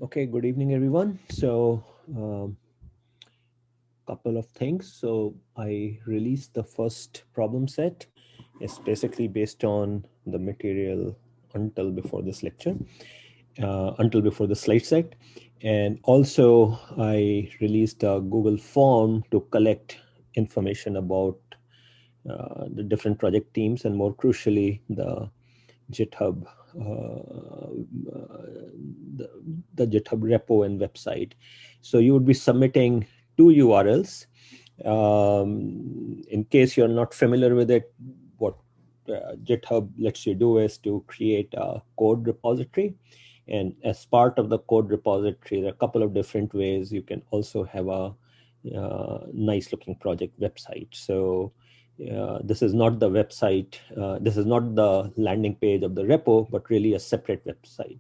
Okay, good evening, everyone. So, couple of things. So, I released the first problem set. It's basically based on the material until before this lecture, until before the slide set. And also, I released a Google form to collect information about the different project teams and more crucially, the GitHub, the, the GitHub repo and website. So you would be submitting two URLs. In case you're not familiar with it, what GitHub lets you do is to create a code repository. And as part of the code repository, there are a couple of different ways you can also have a nice looking project website. So this is not the website, this is not the landing page of the repo, but really a separate website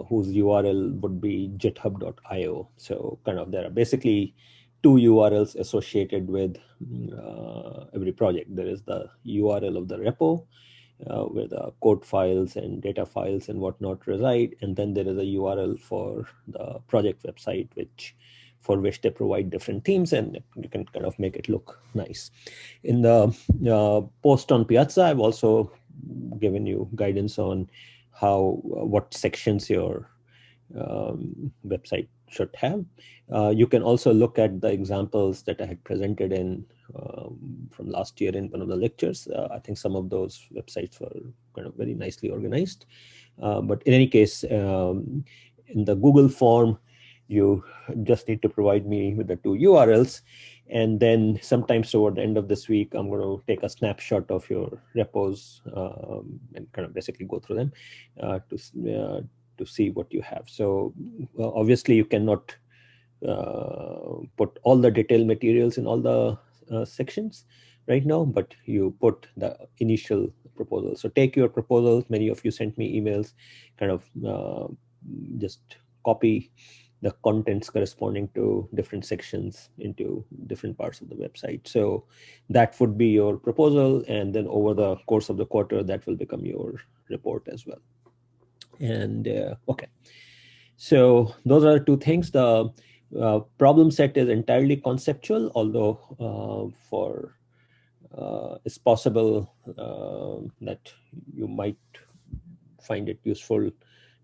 whose URL would be github.io. So kind of there are basically two URLs associated with every project. There is the URL of the repo where the code files and data files and whatnot reside. And then there is a URL for the project website, for which they provide different themes, and you can kind of make it look nice. In the post on Piazza, I've also given you guidance on what sections your website should have. You can also look at the examples that I had presented in from last year in one of the lectures. I think some of those websites were kind of very nicely organized. But in any case, in the Google form, you just need to provide me with the two URLs. And then sometimes toward the end of this week, I'm going to take a snapshot of your repos and kind of basically go through them to see what you have. So obviously you cannot put all the detailed materials in all the sections right now, but you put the initial proposal. So take your proposal. Many of you sent me emails, kind of just copy the contents corresponding to different sections into different parts of the website. So that would be your proposal. And then over the course of the quarter, that will become your report as well. And okay, so those are two things. The problem set is entirely conceptual, although it's possible that you might find it useful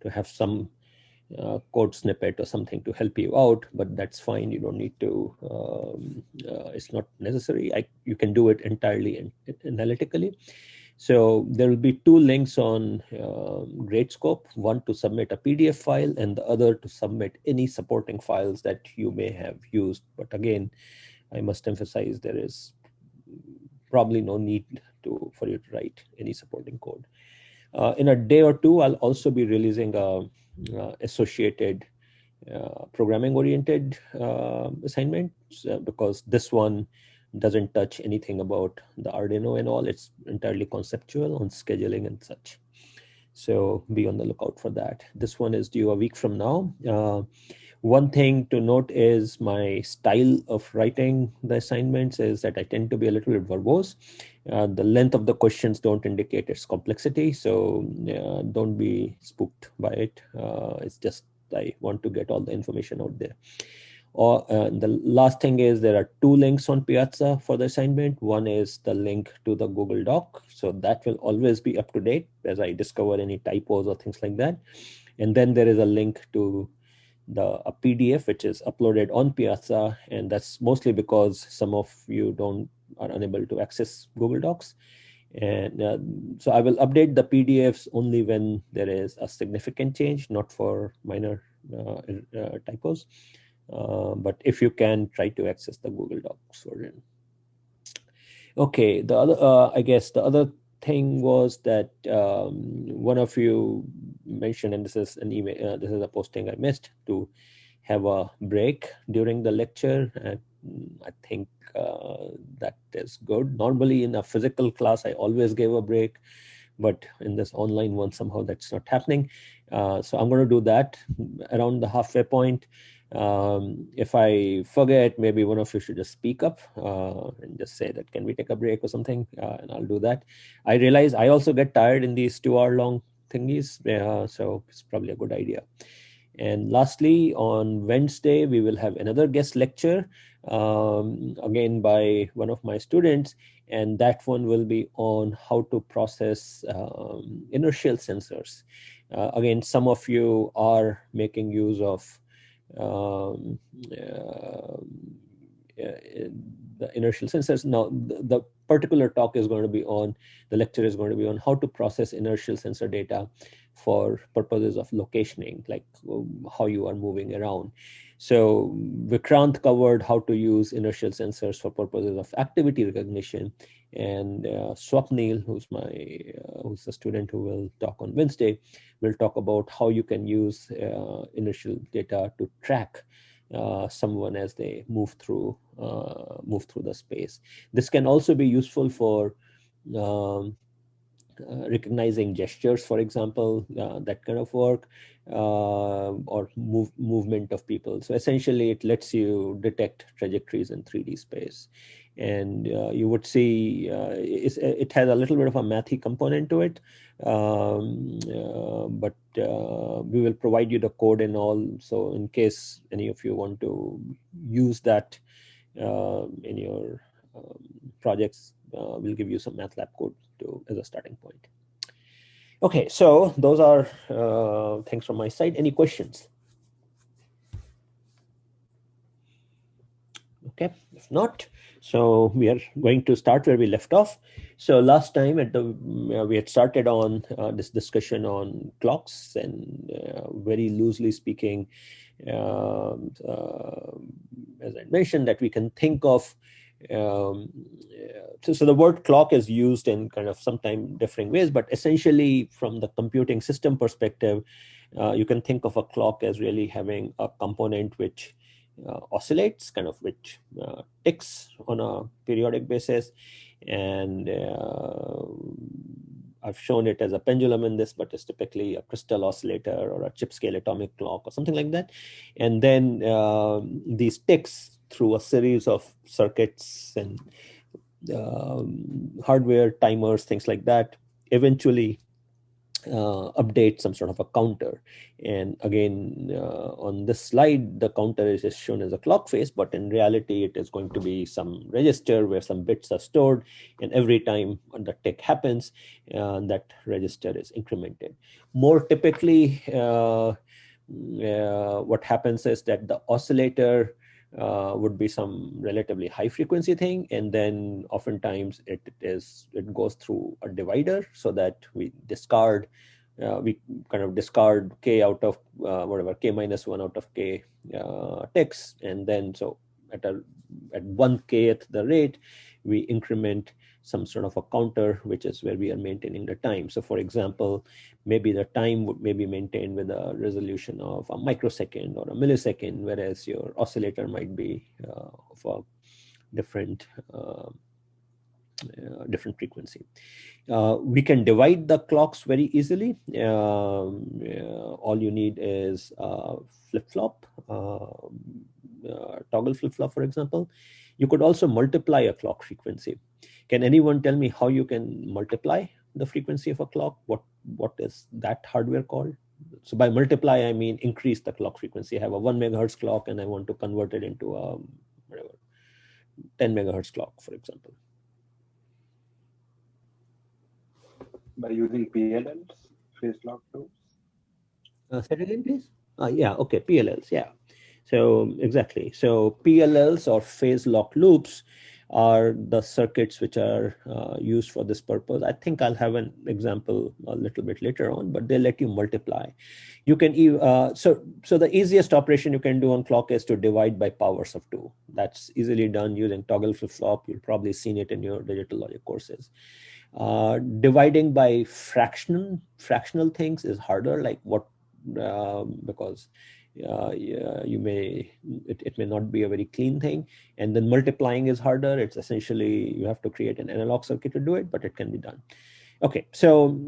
to have some code snippet or something to help you out, but that's fine. You don't need to, it's not necessary. You can do it entirely analytically. So there will be two links on Gradescope, one to submit a PDF file and the other to submit any supporting files that you may have used. But again, I must emphasize there is probably no need for you to write any supporting code. In a day or two, I'll also be releasing a associated programming oriented assignments because this one doesn't touch anything about the Arduino and all. It's entirely conceptual on scheduling and such. So be on the lookout for that. This one is due a week from now. One thing to note is my style of writing the assignments is that I tend to be a little bit verbose. The length of the questions don't indicate its complexity, so don't be spooked by it. It's just I want to get all the information out there. Or the last thing is there are two links on Piazza for the assignment. One is the link to the Google Doc. So that will always be up to date as I discover any typos or things like that. And then there is a link to a PDF, which is uploaded on Piazza. And that's mostly because some of you are unable to access Google Docs. And so I will update the PDFs only when there is a significant change, not for minor typos. But if you can, try to access the Google Docs version. Okay, I guess the other thing was that one of you mentioned, and this is an email, this is a posting I missed, to have a break during the lecture. And I think that is good. Normally in a physical class, I always gave a break, but in this online one, somehow that's not happening. So I'm going to do that around the halfway point. If I forget, maybe one of you should just speak up and just say that, can we take a break or something? And I'll do that. I realize I also get tired in these 2 hour long thingies. So it's probably a good idea. And lastly, on Wednesday, we will have another guest lecture, again by one of my students, and that one will be on how to process inertial sensors. Again, some of you are making use of um, the inertial sensors. Now, the particular talk is going to be on, the lecture is going to be on how to process inertial sensor data for purposes of locationing, like how you are moving around. So Vikrant covered how to use inertial sensors for purposes of activity recognition, and Swapnil, who's a student who will talk on Wednesday, will talk about how you can use inertial data to track someone as they move through the space. This can also be useful for recognizing gestures, for example, that kind of work, or movement of people. So essentially, it lets you detect trajectories in 3D space. And you would see it has a little bit of a mathy component to it, but we will provide you the code and all. So in case any of you want to use that in your projects, we'll give you some MATLAB code as a starting point. Okay, so those are things from my side. Any questions? Okay, if not, so we are going to start where we left off. So last time we had started on this discussion on clocks, and very loosely speaking, as I mentioned, that we can think of so the word clock is used in kind of sometimes differing ways, but essentially from the computing system perspective, you can think of a clock as really having a component which oscillates, kind of which ticks on a periodic basis. And I've shown it as a pendulum in this, but it's typically a crystal oscillator or a chip scale atomic clock or something like that. And then these ticks through a series of circuits and hardware, timers, things like that, eventually update some sort of a counter. And again, on this slide, the counter is just shown as a clock face, but in reality, it is going to be some register where some bits are stored, and every time the tick happens, that register is incremented. More typically, what happens is that the oscillator would be some relatively high frequency thing, and then oftentimes it goes through a divider, so that we kind of discard k out of whatever k minus 1 out of k ticks, and then so at 1kth the rate, we increment some sort of a counter, which is where we are maintaining the time. So for example, maybe the time may be maintained with a resolution of a microsecond or a millisecond, whereas your oscillator might be of a different frequency. We can divide the clocks very easily. All you need is a flip-flop, toggle flip-flop, for example. You could also multiply a clock frequency. Can anyone tell me how you can multiply the frequency of a clock? What is that hardware called? So by multiply, I mean increase the clock frequency. I have a 1 megahertz clock and I want to convert it into a 10 megahertz clock, for example. By using PLLs, phase lock loops. Say it again, please. Yeah, okay, PLLs, yeah. So exactly. So PLLs, or phase lock loops, are the circuits which are used for this purpose. I think I'll have an example a little bit later on, but they let you multiply. You can so the easiest operation you can do on clock is to divide by powers of 2. That's easily done using toggle flip-flop. You've probably seen it in your digital logic courses. Dividing by fractional things is harder, like because it may not be a very clean thing, and then multiplying is harder. It's essentially, you have to create an analog circuit to do it, but it can be done. Okay, so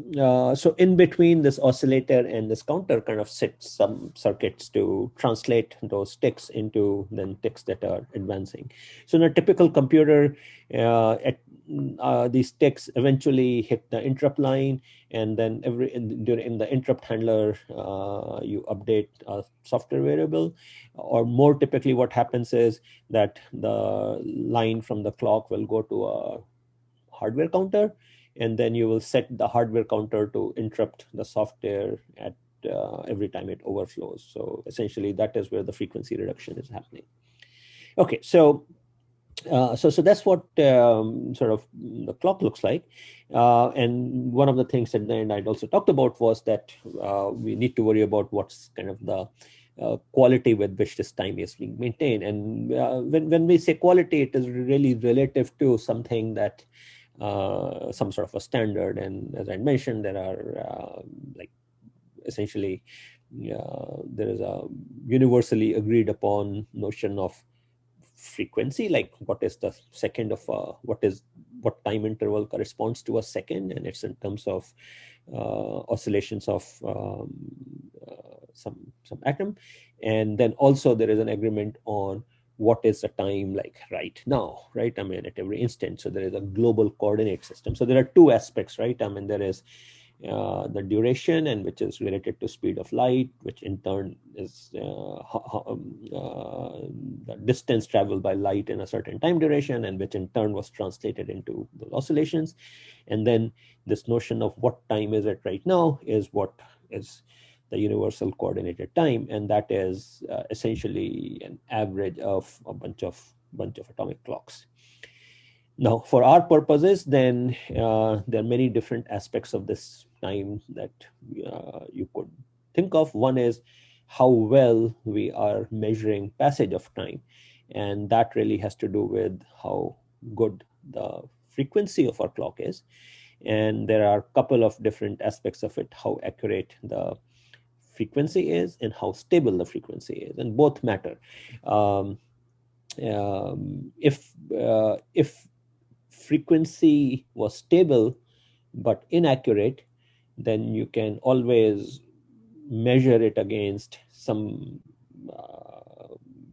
in between this oscillator and this counter kind of sits some circuits to translate those ticks into then ticks that are advancing. So in a typical computer, these ticks eventually hit the interrupt line, and then in the interrupt handler, you update a software variable. Or more typically what happens is that the line from the clock will go to a hardware counter, and then you will set the hardware counter to interrupt the software at every time it overflows. So essentially that is where the frequency reduction is happening. Okay, so that's what sort of the clock looks like. And one of the things at the end I'd also talked about was that we need to worry about what's kind of the quality with which this time is being maintained. And when we say quality, it is really relative to something that some sort of a standard. And as I mentioned, there are like essentially there is a universally agreed upon notion of frequency, like what is the second of what time interval corresponds to a second, and it's in terms of oscillations of some atom. And then also there is an agreement on what is the time like right now, right? I mean, at every instant. So there is a global coordinate system. So there are two aspects, right? I mean, there is the duration, and which is related to speed of light, which in turn is the distance traveled by light in a certain time duration, and which in turn was translated into the oscillations. And then this notion of what time is it right now is what is the universal coordinated time, and that is essentially an average of a bunch of atomic clocks. Now, for our purposes, then there are many different aspects of this time that you could think of. One is how well we are measuring passage of time, and that really has to do with how good the frequency of our clock is. And there are a couple of different aspects of it: how accurate the frequency is and how stable the frequency is, and both matter. If frequency was stable but inaccurate, then you can always measure it against some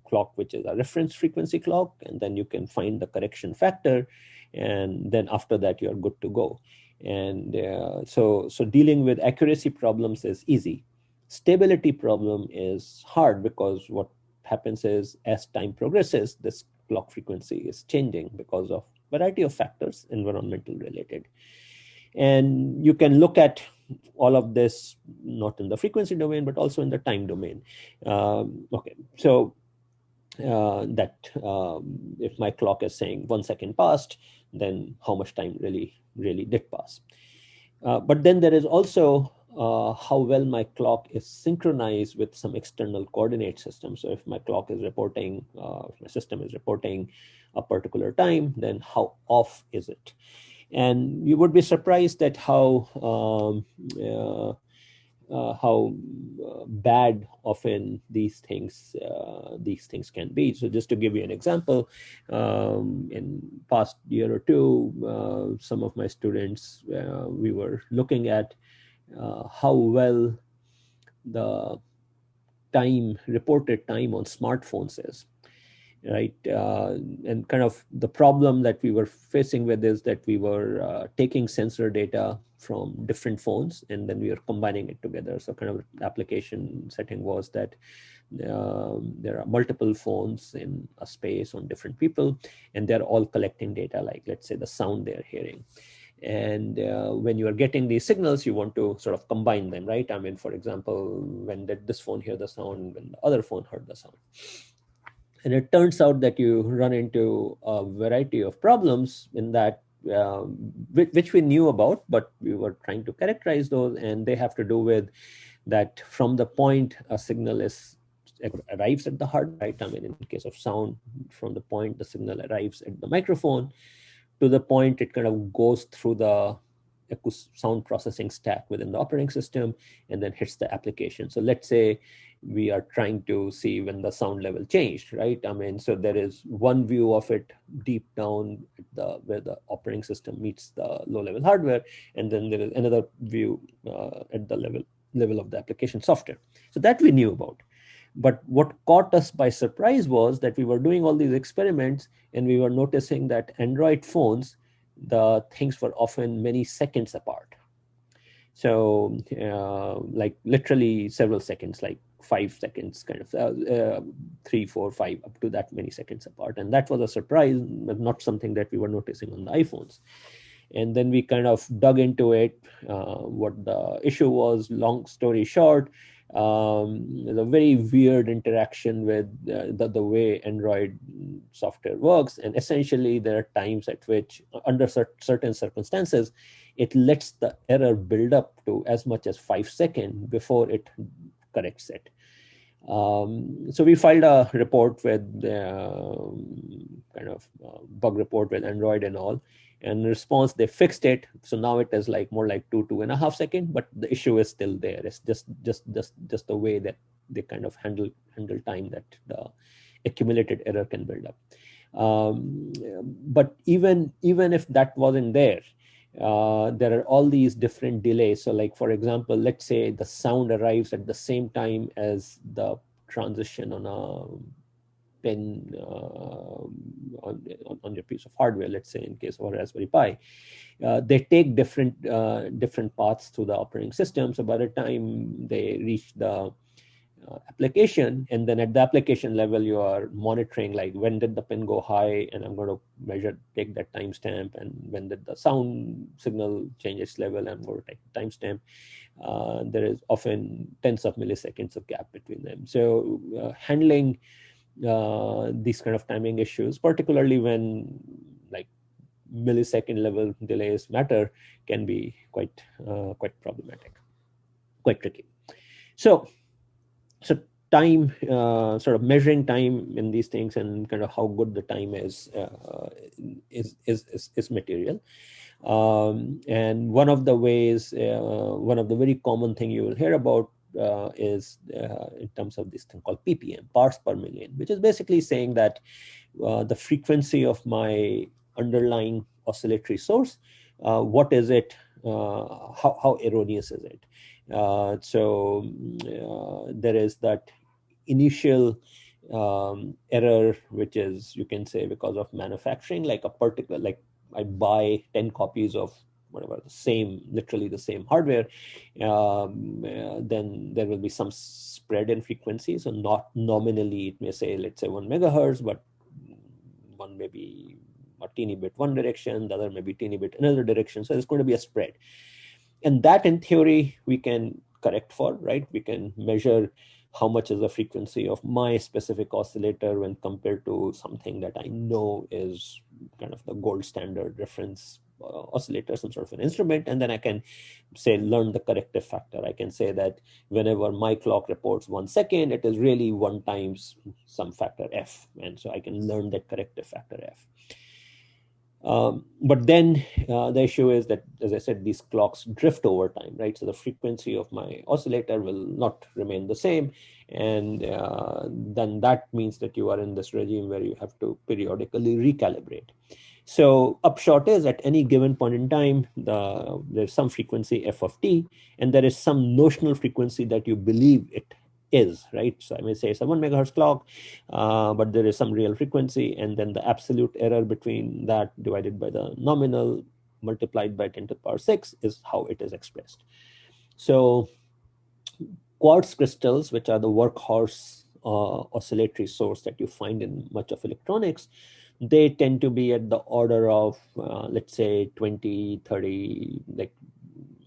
clock which is a reference frequency clock, and then you can find the correction factor, and then after that you're good to go. And so dealing with accuracy problems is easy. Stability problem is hard, because what happens is as time progresses, this clock frequency is changing because of variety of factors, environmental related. And you can look at all of this not in the frequency domain, but also in the time domain. Okay, so that if my clock is saying 1 second passed, then how much time really did pass. But then there is also how well my clock is synchronized with some external coordinate system. So if my clock is reporting, if my system is reporting a particular time, then how off is it? And you would be surprised at how bad often these things can be. So just to give you an example, in past year or two, some of my students, we were looking at how well the reported time on smartphones is, right? And kind of the problem that we were facing with is that we were taking sensor data from different phones, and then we were combining it together. So kind of application setting was that there are multiple phones in a space on different people, and they're all collecting data, like let's say the sound they're hearing. And when you are getting these signals, you want to sort of combine them, right? I mean, for example, when did this phone hear the sound, when the other phone heard the sound? And it turns out that you run into a variety of problems in that, which we knew about, but we were trying to characterize those, and they have to do with that from the point a signal arrives at the heart, right? I mean, in case of sound, from the point the signal arrives at the microphone to the point it kind of goes through the sound processing stack within the operating system and then hits the application. So let's say we are trying to see when the sound level changed, right? I mean, so there is one view of it deep down at where the operating system meets the low-level hardware, and then there is another view at the level of the application software. So that we knew about. But what caught us by surprise was that we were doing all these experiments and we were noticing that Android phones the things were often many seconds apart. So like literally several seconds, like 5 seconds, kind of 3, 4, 5, up to that many seconds apart. And that was a surprise, but not something that we were noticing on the iPhones. And then we kind of dug into it, what the issue was. Long story short, there's a very weird interaction with the way Android software works. And essentially, there are times at which, under certain circumstances, it lets the error build up to as much as 5 seconds before it corrects it. So we filed a report with kind of bug report with Android and all. And in response, they fixed it. So now it is like more like 2.5 seconds, but the issue is still there. It's just the way that they kind of handle time that the accumulated error can build up. But even if that wasn't there, there are all these different delays. So like, for example, let's say the sound arrives at the same time as the transition on a pen on your piece of hardware, let's say in case of a Raspberry Pi. They take different paths through the operating system. So by the time they reach the application, and then at the application level, you are monitoring like when did the pin go high, and I'm going to take that timestamp, and when did the sound signal change its level, I'm going to take the timestamp. There is often tens of milliseconds of gap between them. So handling these kind of timing issues, particularly when like millisecond level delays matter, can be quite problematic, quite tricky. So time, sort of measuring time in these things, and kind of how good the time is material. And one of the ways, one of the very common thing you will hear about is in terms of this thing called ppm, parts per million, which is basically saying that the frequency of my underlying oscillatory source, what is it, how erroneous is it? So there is that initial error, which is, you can say, because of manufacturing, like a particular, like I buy 10 copies of whatever, literally the same hardware, then there will be some spread in frequency. So not nominally, it may say, let's say 1 megahertz, but one may be a teeny bit one direction, the other may be teeny bit another direction. So there's going to be a spread. And that, in theory, we can correct for, right? We can measure how much is the frequency of my specific oscillator when compared to something that I know is kind of the gold standard reference oscillator, some sort of an instrument. And then I can say, learn the corrective factor. I can say that whenever my clock reports 1 second, it is really 1 times some factor f. And so I can learn that corrective factor f. But then the issue is that, as I said, these clocks drift over time, right? So the frequency of my oscillator will not remain the same. And then that means that you are in this regime where you have to periodically recalibrate. So upshot is, at any given point in time, there's some frequency f of t, and there is some notional frequency that you believe it is, right? So I may say it's a 1 megahertz clock, but there is some real frequency, and then the absolute error between that divided by the nominal multiplied by 10 to the power 6 is how it is expressed. So quartz crystals, which are the workhorse oscillatory source that you find in much of electronics, they tend to be at the order of, let's say 20, 30, like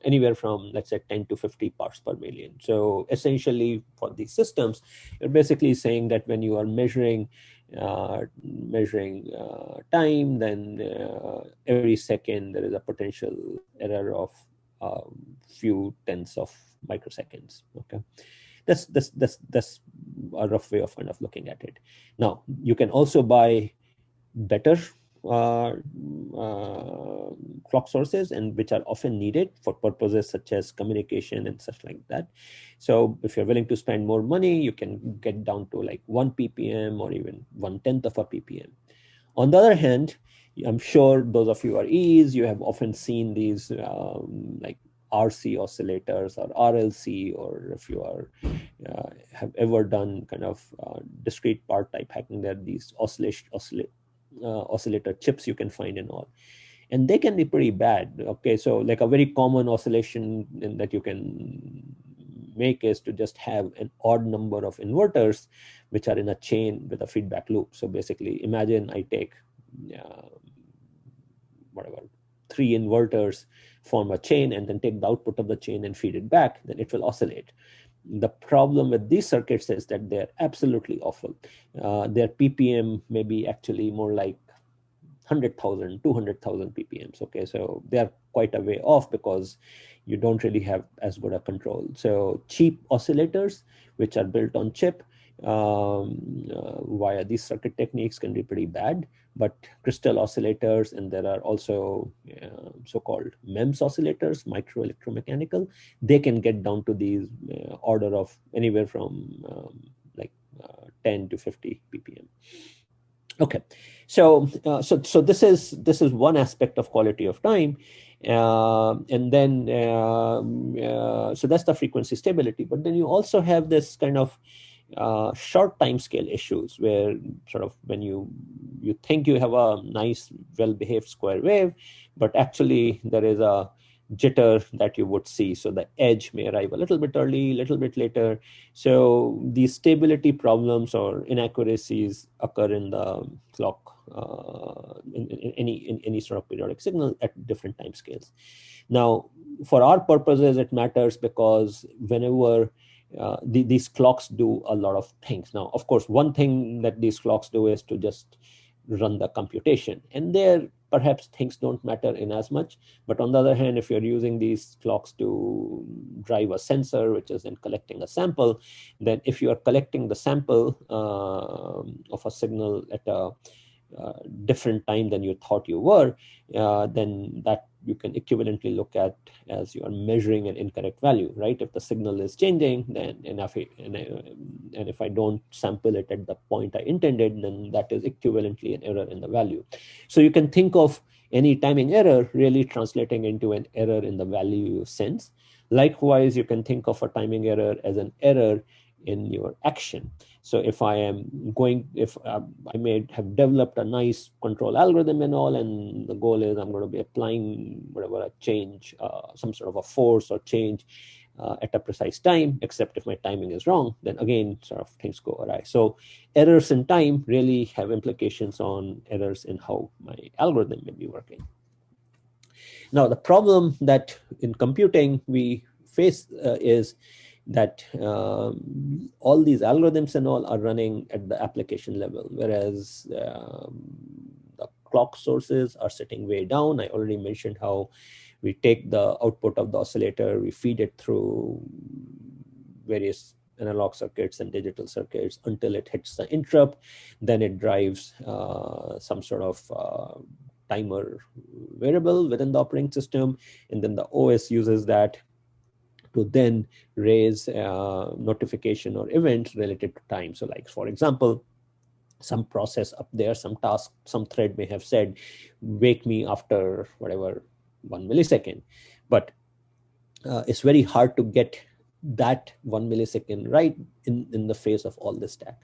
anywhere from, let's say, 10 to 50 parts per million. So essentially, for these systems, you're basically saying that when you are measuring time, then every second there is a potential error of few tenths of microseconds. Okay, that's a rough way of kind of looking at it. Now, you can also buy better clock sources, and which are often needed for purposes such as communication and such like that. So if you're willing to spend more money, you can get down to like 1 ppm or even 1/10 of a ppm. On the other hand, I'm sure those of you are E's, you have often seen these like RC oscillators or RLC, or if you are have ever done kind of discrete part type hacking, there are these oscillator chips you can find and all. and they can be pretty bad. Okay, so like a very common oscillation that you can make is to just have an odd number of inverters which are in a chain with a feedback loop. So basically, imagine I take whatever 3 inverters, form a chain, and then take the output of the chain and feed it back, then it will oscillate. The problem with these circuits is that they're absolutely awful. Their ppm may be actually more like 100,000, 200,000 ppms. Okay, so they're quite a way off because you don't really have as good a control. So cheap oscillators, which are built on chip via these circuit techniques, can be pretty bad. But crystal oscillators, and there are also so-called MEMS oscillators, micro electromechanical, they can get down to these order of anywhere from 10 to 50 ppm. Okay, so this is one aspect of quality of time, and then so that's the frequency stability. But then you also have this kind of short time scale issues where sort of when you think you have a nice well-behaved square wave, but actually there is a jitter that you would see. So the edge may arrive a little bit early, a little bit later. So these stability problems or inaccuracies occur in the clock, in any sort of periodic signal at different time scales. Now, for our purposes, it matters because whenever these clocks do a lot of things. Now, of course, one thing that these clocks do is to just run the computation, and there perhaps things don't matter in as much. But on the other hand, if you're using these clocks to drive a sensor, which is then collecting a sample, then if you are collecting the sample of a signal at a different time than you thought you were, then that you can equivalently look at as you are measuring an incorrect value, right? If the signal is changing, then and if I don't sample it at the point I intended, then that is equivalently an error in the value. So you can think of any timing error really translating into an error in the value sense. Likewise, you can think of a timing error as an error in your action. So if I may have developed a nice control algorithm and all, and the goal is I'm going to be applying whatever a change, some sort of a force or change at a precise time, except if my timing is wrong, then again, sort of things go awry. So errors in time really have implications on errors in how my algorithm may be working. Now, the problem that in computing we face is that all these algorithms and all are running at the application level, whereas the clock sources are sitting way down. I already mentioned how we take the output of the oscillator, we feed it through various analog circuits and digital circuits until it hits the interrupt. Then it drives some sort of timer variable within the operating system, and then the OS uses that to then raise notification or event related to time. So like, for example, some process up there, some task, some thread may have said, wake me after whatever 1 millisecond. But it's very hard to get that 1 millisecond right in the face of all this stack.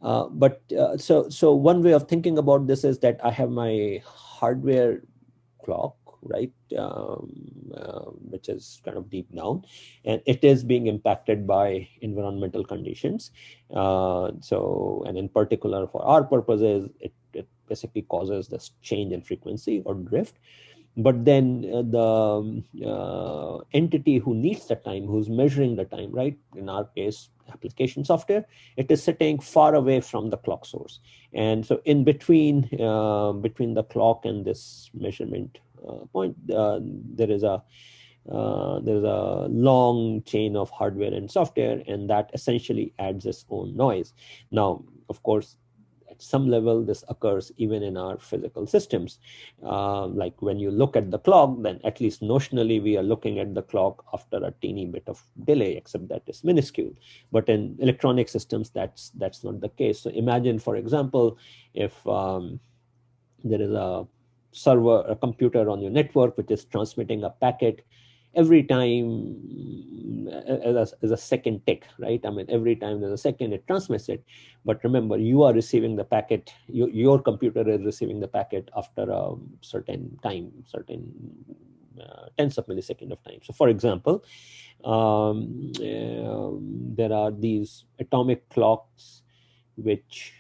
So one way of thinking about this is that I have my hardware clock, right, which is kind of deep down, and it is being impacted by environmental conditions. And in particular for our purposes, it basically causes this change in frequency or drift. But then the entity who needs the time, who's measuring the time, right, in our case, application software, it is sitting far away from the clock source. And so in between the clock and this measurement point, there is a long chain of hardware and software, and that essentially adds its own noise. Now, of course, at some level, this occurs even in our physical systems. Like when you look at the clock, then at least notionally, we are looking at the clock after a teeny bit of delay, except that is minuscule. But in electronic systems, that's not the case. So imagine, for example, if there is a server, a computer on your network, which is transmitting a packet every time as a second tick, right? I mean, every time there's a second, it transmits it. But remember, you are receiving the packet, your computer is receiving the packet after a certain time, certain tenths of millisecond of time. So for example, there are these atomic clocks which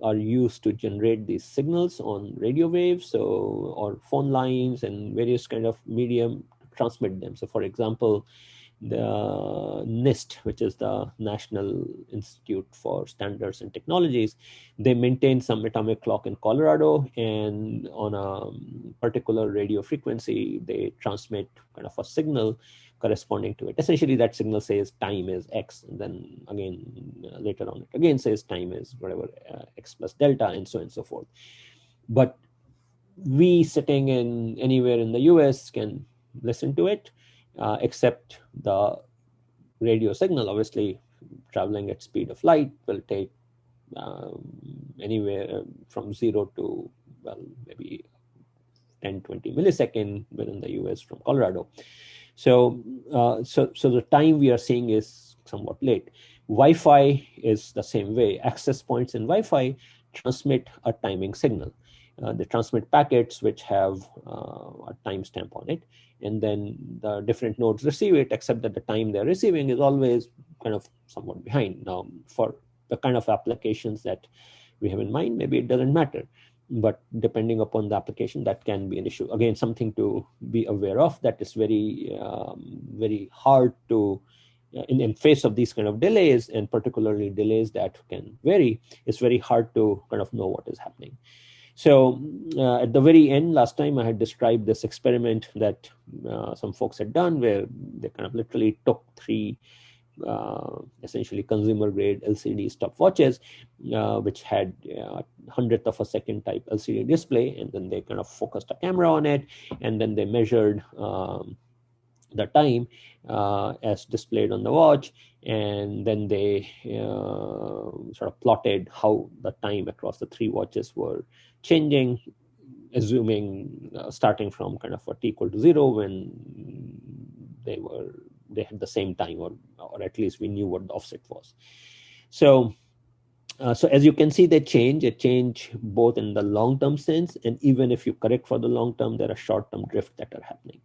are used to generate these signals on radio waves, so or phone lines and various kind of medium to transmit them. So for example, the NIST, which is the National Institute for Standards and Technologies, they maintain some atomic clock in Colorado, and on a particular radio frequency, they transmit kind of a signal corresponding to it. Essentially, that signal says time is X, and then again, later on, it again says time is whatever, X plus delta, and so on and so forth. But we sitting in anywhere in the US can listen to it, except the radio signal, obviously traveling at speed of light, will take anywhere from 0 to, well, maybe 10, 20 millisecond within the US from Colorado. So the time we are seeing is somewhat late. Wi-Fi is the same way. Access points in Wi-Fi transmit a timing signal. They transmit packets which have a timestamp on it, and then the different nodes receive it, except that the time they're receiving is always kind of somewhat behind. Now, for the kind of applications that we have in mind, maybe it doesn't matter. But depending upon the application, that can be an issue. Again, something to be aware of, that is very, very hard to, in face of these kind of delays, and particularly delays that can vary, it's very hard to kind of know what is happening. So at the very end, last time I had described this experiment that some folks had done, where they kind of literally took three essentially consumer grade LCD stopwatches, which had hundredth of a second type LCD display, and then they kind of focused a camera on it, and then they measured the time as displayed on the watch, and then they sort of plotted how the time across the three watches were changing, assuming starting from kind of a t equal to 0 when they had the same time, or at least we knew what the offset was. So as you can see, they change both in the long-term sense, and even if you correct for the long-term, there are short-term drift that are happening.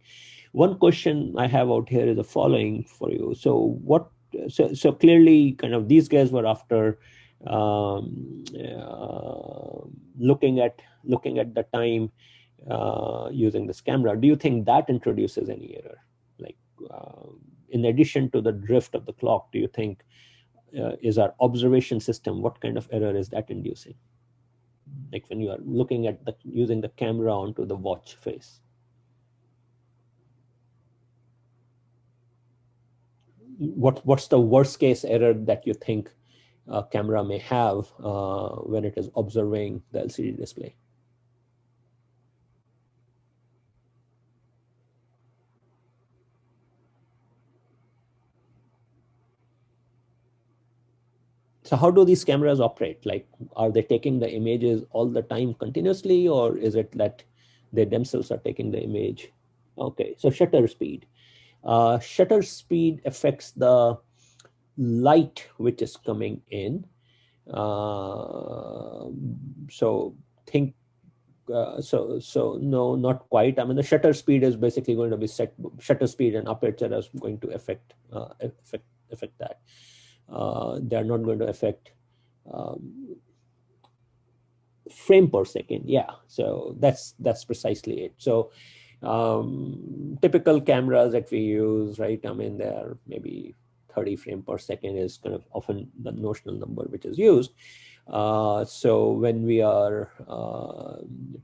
One question I have out here is the following for you. So clearly, kind of these guys were after looking at the time using this camera. Do you think that introduces any error? Like, in addition to the drift of the clock, do you think is our observation system, what kind of error is that inducing? Like when you are looking at using the camera onto the watch face. What's the worst case error that you think a camera may have when it is observing the LCD display? So how do these cameras operate? Like, are they taking the images all the time continuously, or is it that they themselves are taking the image? Okay, so shutter speed. Shutter speed affects the light which is coming in. So think, so no, not quite. I mean, the shutter speed is basically going to be set. Shutter speed and aperture is going to affect that. They are not going to affect frame per second. Yeah, so that's precisely it. So typical cameras that we use, right? I mean, they are maybe 30 frame per second is kind of often the notional number which is used. So when we are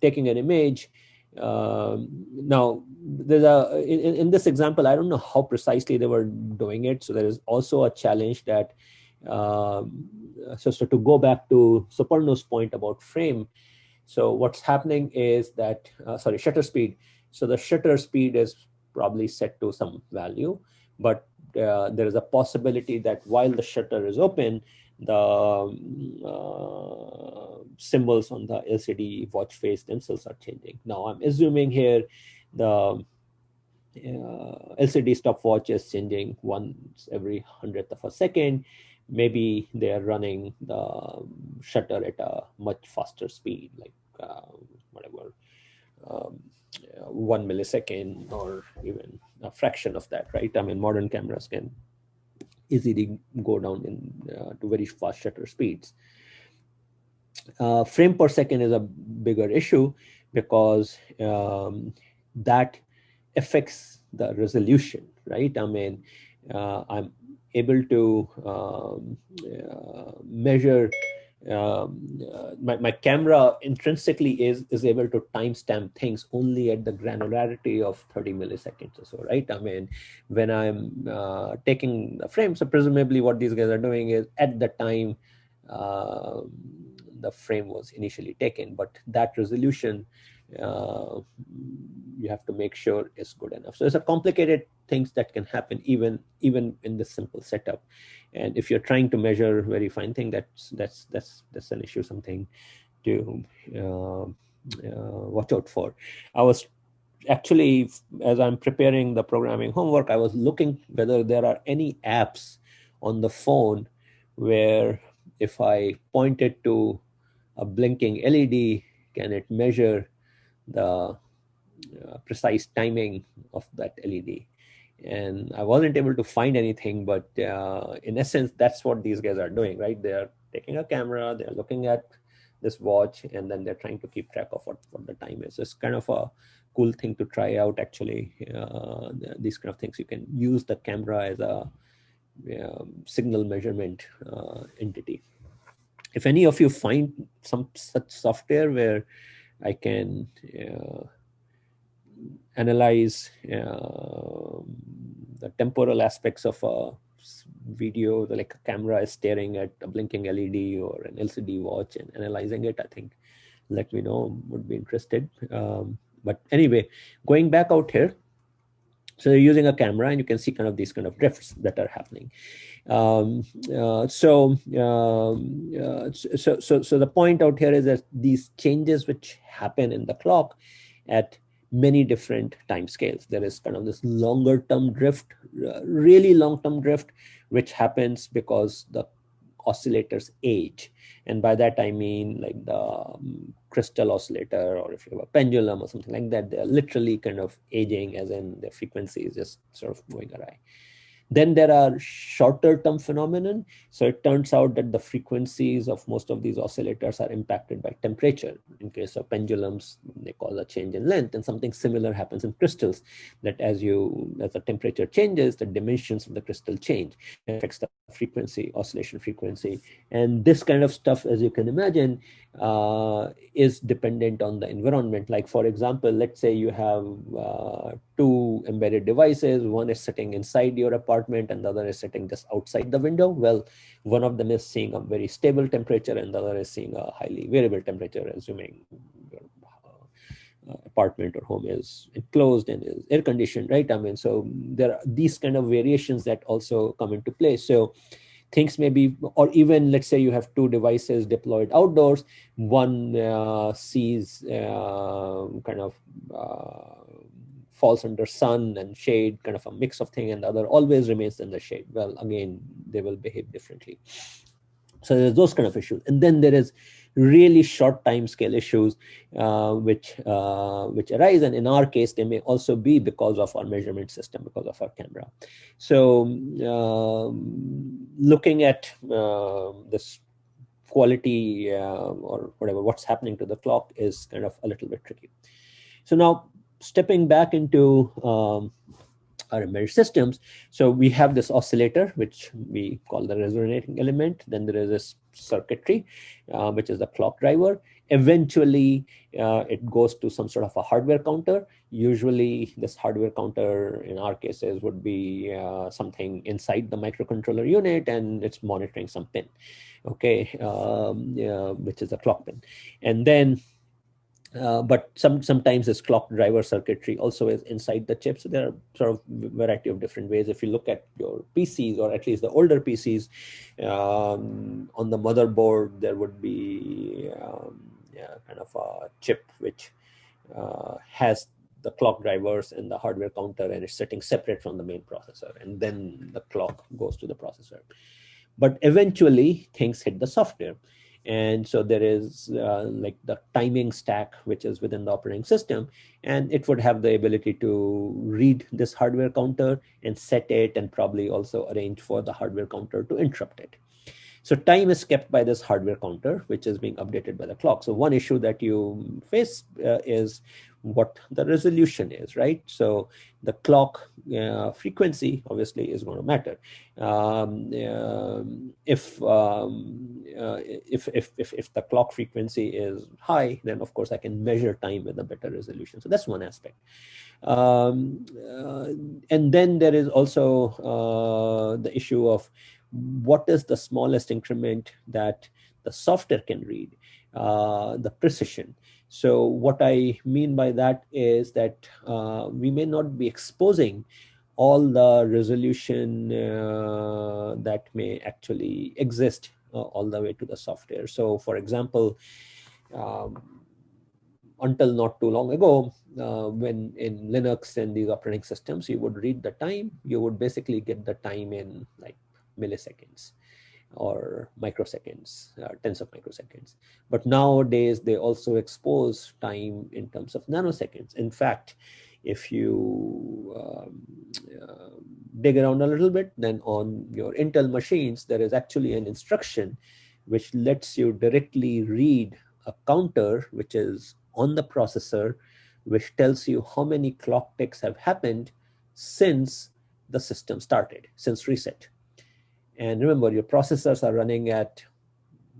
taking an image, now there's in this example, I don't know how precisely they were doing it. So there is also a challenge that, so to go back to Suparno's point about frame. So what's happening is that, shutter speed. So the shutter speed is probably set to some value, but there is a possibility that while the shutter is open, the symbols on the LCD watch face themselves are changing. Now I'm assuming here the LCD stopwatch is changing once every 100th of a second. Maybe they are running the shutter at a much faster speed, like whatever, 1 millisecond or even a fraction of that, right? I mean, modern cameras can easily go down to very fast shutter speeds. Frame per second is a bigger issue because that affects the resolution, right? I mean, I'm able to measure. My camera intrinsically is able to timestamp things only at the granularity of 30 milliseconds or so, right? I mean, when I'm taking the frame, so presumably what these guys are doing is at the time the frame was initially taken, but that resolution you have to make sure is good enough. So it's a complicated things that can happen even in this simple setup. And if you're trying to measure very fine thing, that's an issue, something to watch out for. I was actually, as I'm preparing the programming homework, I was looking whether there are any apps on the phone where if I point it to a blinking LED, can it measure the precise timing of that LED? And I wasn't able to find anything, but in essence, that's what these guys are doing, right? They're taking a camera, they're looking at this watch, and then they're trying to keep track of what the time is. So it's kind of a cool thing to try out, actually. These kind of things, you can use the camera as a signal measurement entity. If any of you find some such software where I can analyze the temporal aspects of a video, like a camera is staring at a blinking LED or an LCD watch and analyzing it, I think let me know, would be interested. But anyway, going back out here, so you're using a camera and you can see kind of these kind of drifts that are happening. So the point out here is that these changes which happen in the clock at many different time scales. There is kind of this longer term drift, really long term drift, which happens because the oscillators age. And by that I mean like the crystal oscillator, or if you have a pendulum or something like that, they're literally kind of aging, as in the frequency is just sort of going awry. Then there are shorter term phenomenon. So it turns out that the frequencies of most of these oscillators are impacted by temperature. In case of pendulums, they cause a change in length, and something similar happens in crystals, that as the temperature changes, the dimensions of the crystal change. It affects the frequency, oscillation frequency. And this kind of stuff, as you can imagine, is dependent on the environment. Like, for example, let's say you have two embedded devices. One is sitting inside your apartment and the other is sitting just outside the window. Well, one of them is seeing a very stable temperature and the other is seeing a highly variable temperature, assuming your apartment or home is enclosed and is air conditioned, right? I mean, so there are these kind of variations that also come into play. So things may be, or even let's say you have two devices deployed outdoors. One sees kind of falls under sun and shade, kind of a mix of thing, and the other always remains in the shade. Well, again, they will behave differently. So there's those kind of issues. And then there is really short time scale issues which arise. And in our case, they may also be because of our measurement system, because of our camera. So looking at this quality or whatever, what's happening to the clock is kind of a little bit tricky. So now stepping back into our embedded systems. So we have this oscillator, which we call the resonating element. Then there is this circuitry, which is the clock driver. Eventually, it goes to some sort of a hardware counter. Usually, this hardware counter, in our cases, would be something inside the microcontroller unit, and it's monitoring some pin, okay, which is a clock pin. And then but sometimes this clock driver circuitry also is inside the chip. So there are sort of variety of different ways. If you look at your PCs, or at least the older PCs, on the motherboard, there would be kind of a chip which has the clock drivers and the hardware counter, and it's sitting separate from the main processor, and then the clock goes to the processor. But eventually things hit the software. And so there is like the timing stack, which is within the operating system, and it would have the ability to read this hardware counter and set it, and probably also arrange for the hardware counter to interrupt it. So time is kept by this hardware counter, which is being updated by the clock. So one issue that you face is what the resolution is, right? So the clock frequency obviously is going to matter. If the clock frequency is high, then of course I can measure time with a better resolution. So that's one aspect. And then there is also the issue of what is the smallest increment that the software can read, the precision. So what I mean by that is that we may not be exposing all the resolution that may actually exist all the way to the software. So for example, until not too long ago, when in Linux and these operating systems, you would read the time, you would basically get the time in like milliseconds or microseconds, tens of microseconds. But nowadays, they also expose time in terms of nanoseconds. In fact, if you dig around a little bit, then on your Intel machines, there is actually an instruction which lets you directly read a counter which is on the processor, which tells you how many clock ticks have happened since the system started, since reset. And remember, your processors are running at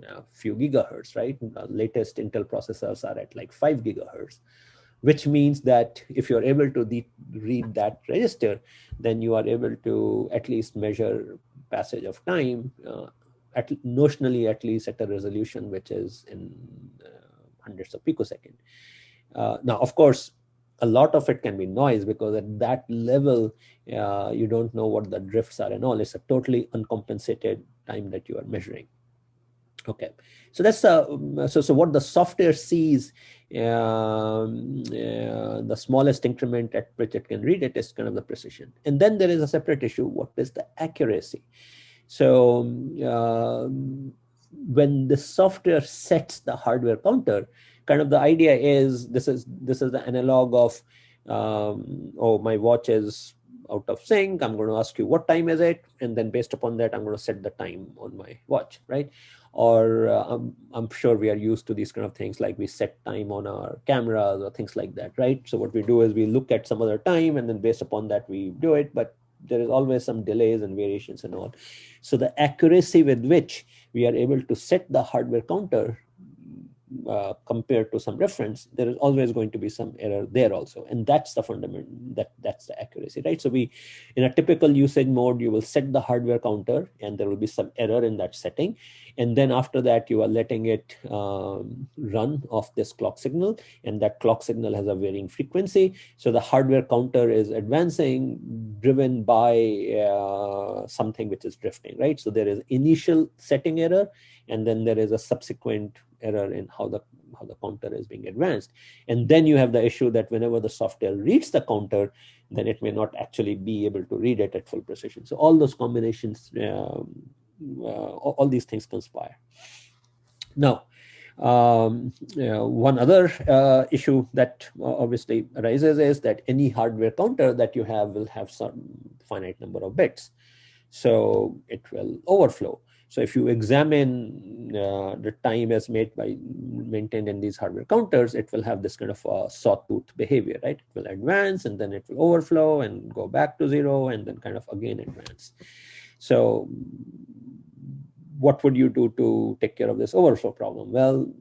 a few gigahertz, right? The latest Intel processors are at like 5 gigahertz, which means that if you're able to read that register, then you are able to at least measure passage of time, notionally at least at a resolution which is in hundreds of picosecond. Now, of course, a lot of it can be noise, because at that level, you don't know what the drifts are and all. It's a totally uncompensated time that you are measuring. Okay, so that's so what the software sees, the smallest increment at which it can read it is kind of the precision. And then there is a separate issue: what is the accuracy? So when the software sets the hardware counter, kind of the idea is this is the analog of oh, my watch is out of sync, I'm going to ask you what time is it, and then based upon that I'm going to set the time on my watch, right? Or I'm sure we are used to these kind of things, like we set time on our cameras or things like that, right? So what we do is we look at some other time, and then based upon that we do it, but there is always some delays and variations and all. So the accuracy with which we are able to set the hardware counter compared to some reference, there is always going to be some error there also. And that's the fundamental, that's the accuracy, right? So we, in a typical usage mode, you will set the hardware counter and there will be some error in that setting. And then after that, you are letting it run off this clock signal, and that clock signal has a varying frequency. So the hardware counter is advancing, driven by something which is drifting, right? So there is initial setting error, and then there is a subsequent error in how the counter is being advanced. And then you have the issue that whenever the software reads the counter, then it may not actually be able to read it at full precision. So all those combinations, all these things conspire. Now, one other issue that obviously arises is that any hardware counter that you have will have some finite number of bits. So it will overflow. So if you examine the time as maintained in these hardware counters, it will have this kind of sawtooth behavior, right? It will advance, and then it will overflow and go back to zero, and then kind of again advance. So what would you do to take care of this overflow problem? Well,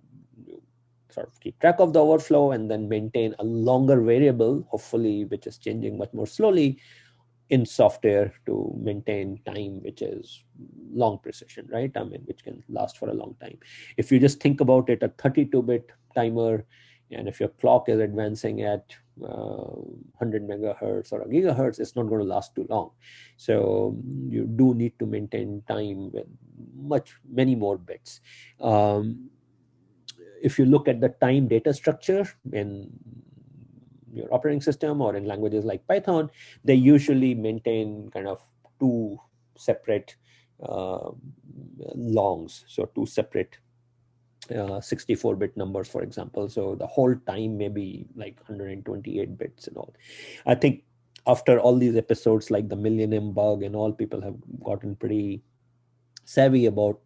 you sort of keep track of the overflow and then maintain a longer variable, hopefully, which is changing much more slowly in software to maintain time, which is long precision, right? I mean, which can last for a long time. If you just think about it, a 32-bit timer, and if your clock is advancing at 100 megahertz or a gigahertz, it's not going to last too long. So you do need to maintain time with many more bits. If you look at the time data structure in your operating system, or in languages like Python, they usually maintain kind of two separate longs, so two separate 64-bit numbers, for example. So the whole time may be like 128 bits and all. I think after all these episodes like the Millennium Bug and all, people have gotten pretty savvy about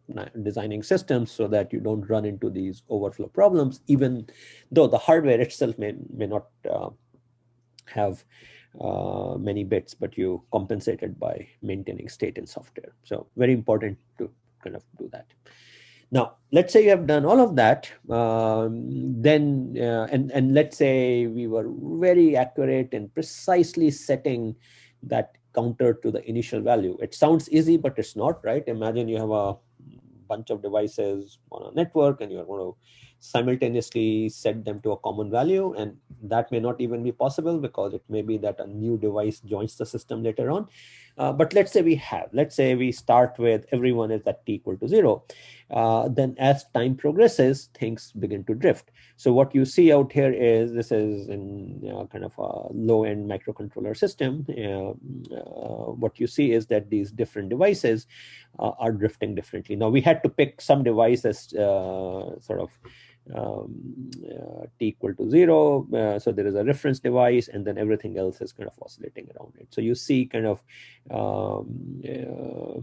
designing systems so that you don't run into these overflow problems, even though the hardware itself may not have many bits, but you compensate it by maintaining state in software. So very important to kind of do that. Now, let's say you have done all of that, then and let's say we were very accurate in precisely setting that counter to the initial value. It sounds easy, but it's not, right? Imagine you have a bunch of devices on a network and you're going to simultaneously set them to a common value, and that may not even be possible because it may be that a new device joins the system later on. But let's say we start with everyone is at t equal to 0. Then as time progresses, things begin to drift. So what you see out here is, this is in kind of a low-end microcontroller system. What you see is that these different devices are drifting differently. Now, we had to pick some devices sort of t equal to 0. So there is a reference device, and then everything else is kind of oscillating around it. So you see kind of,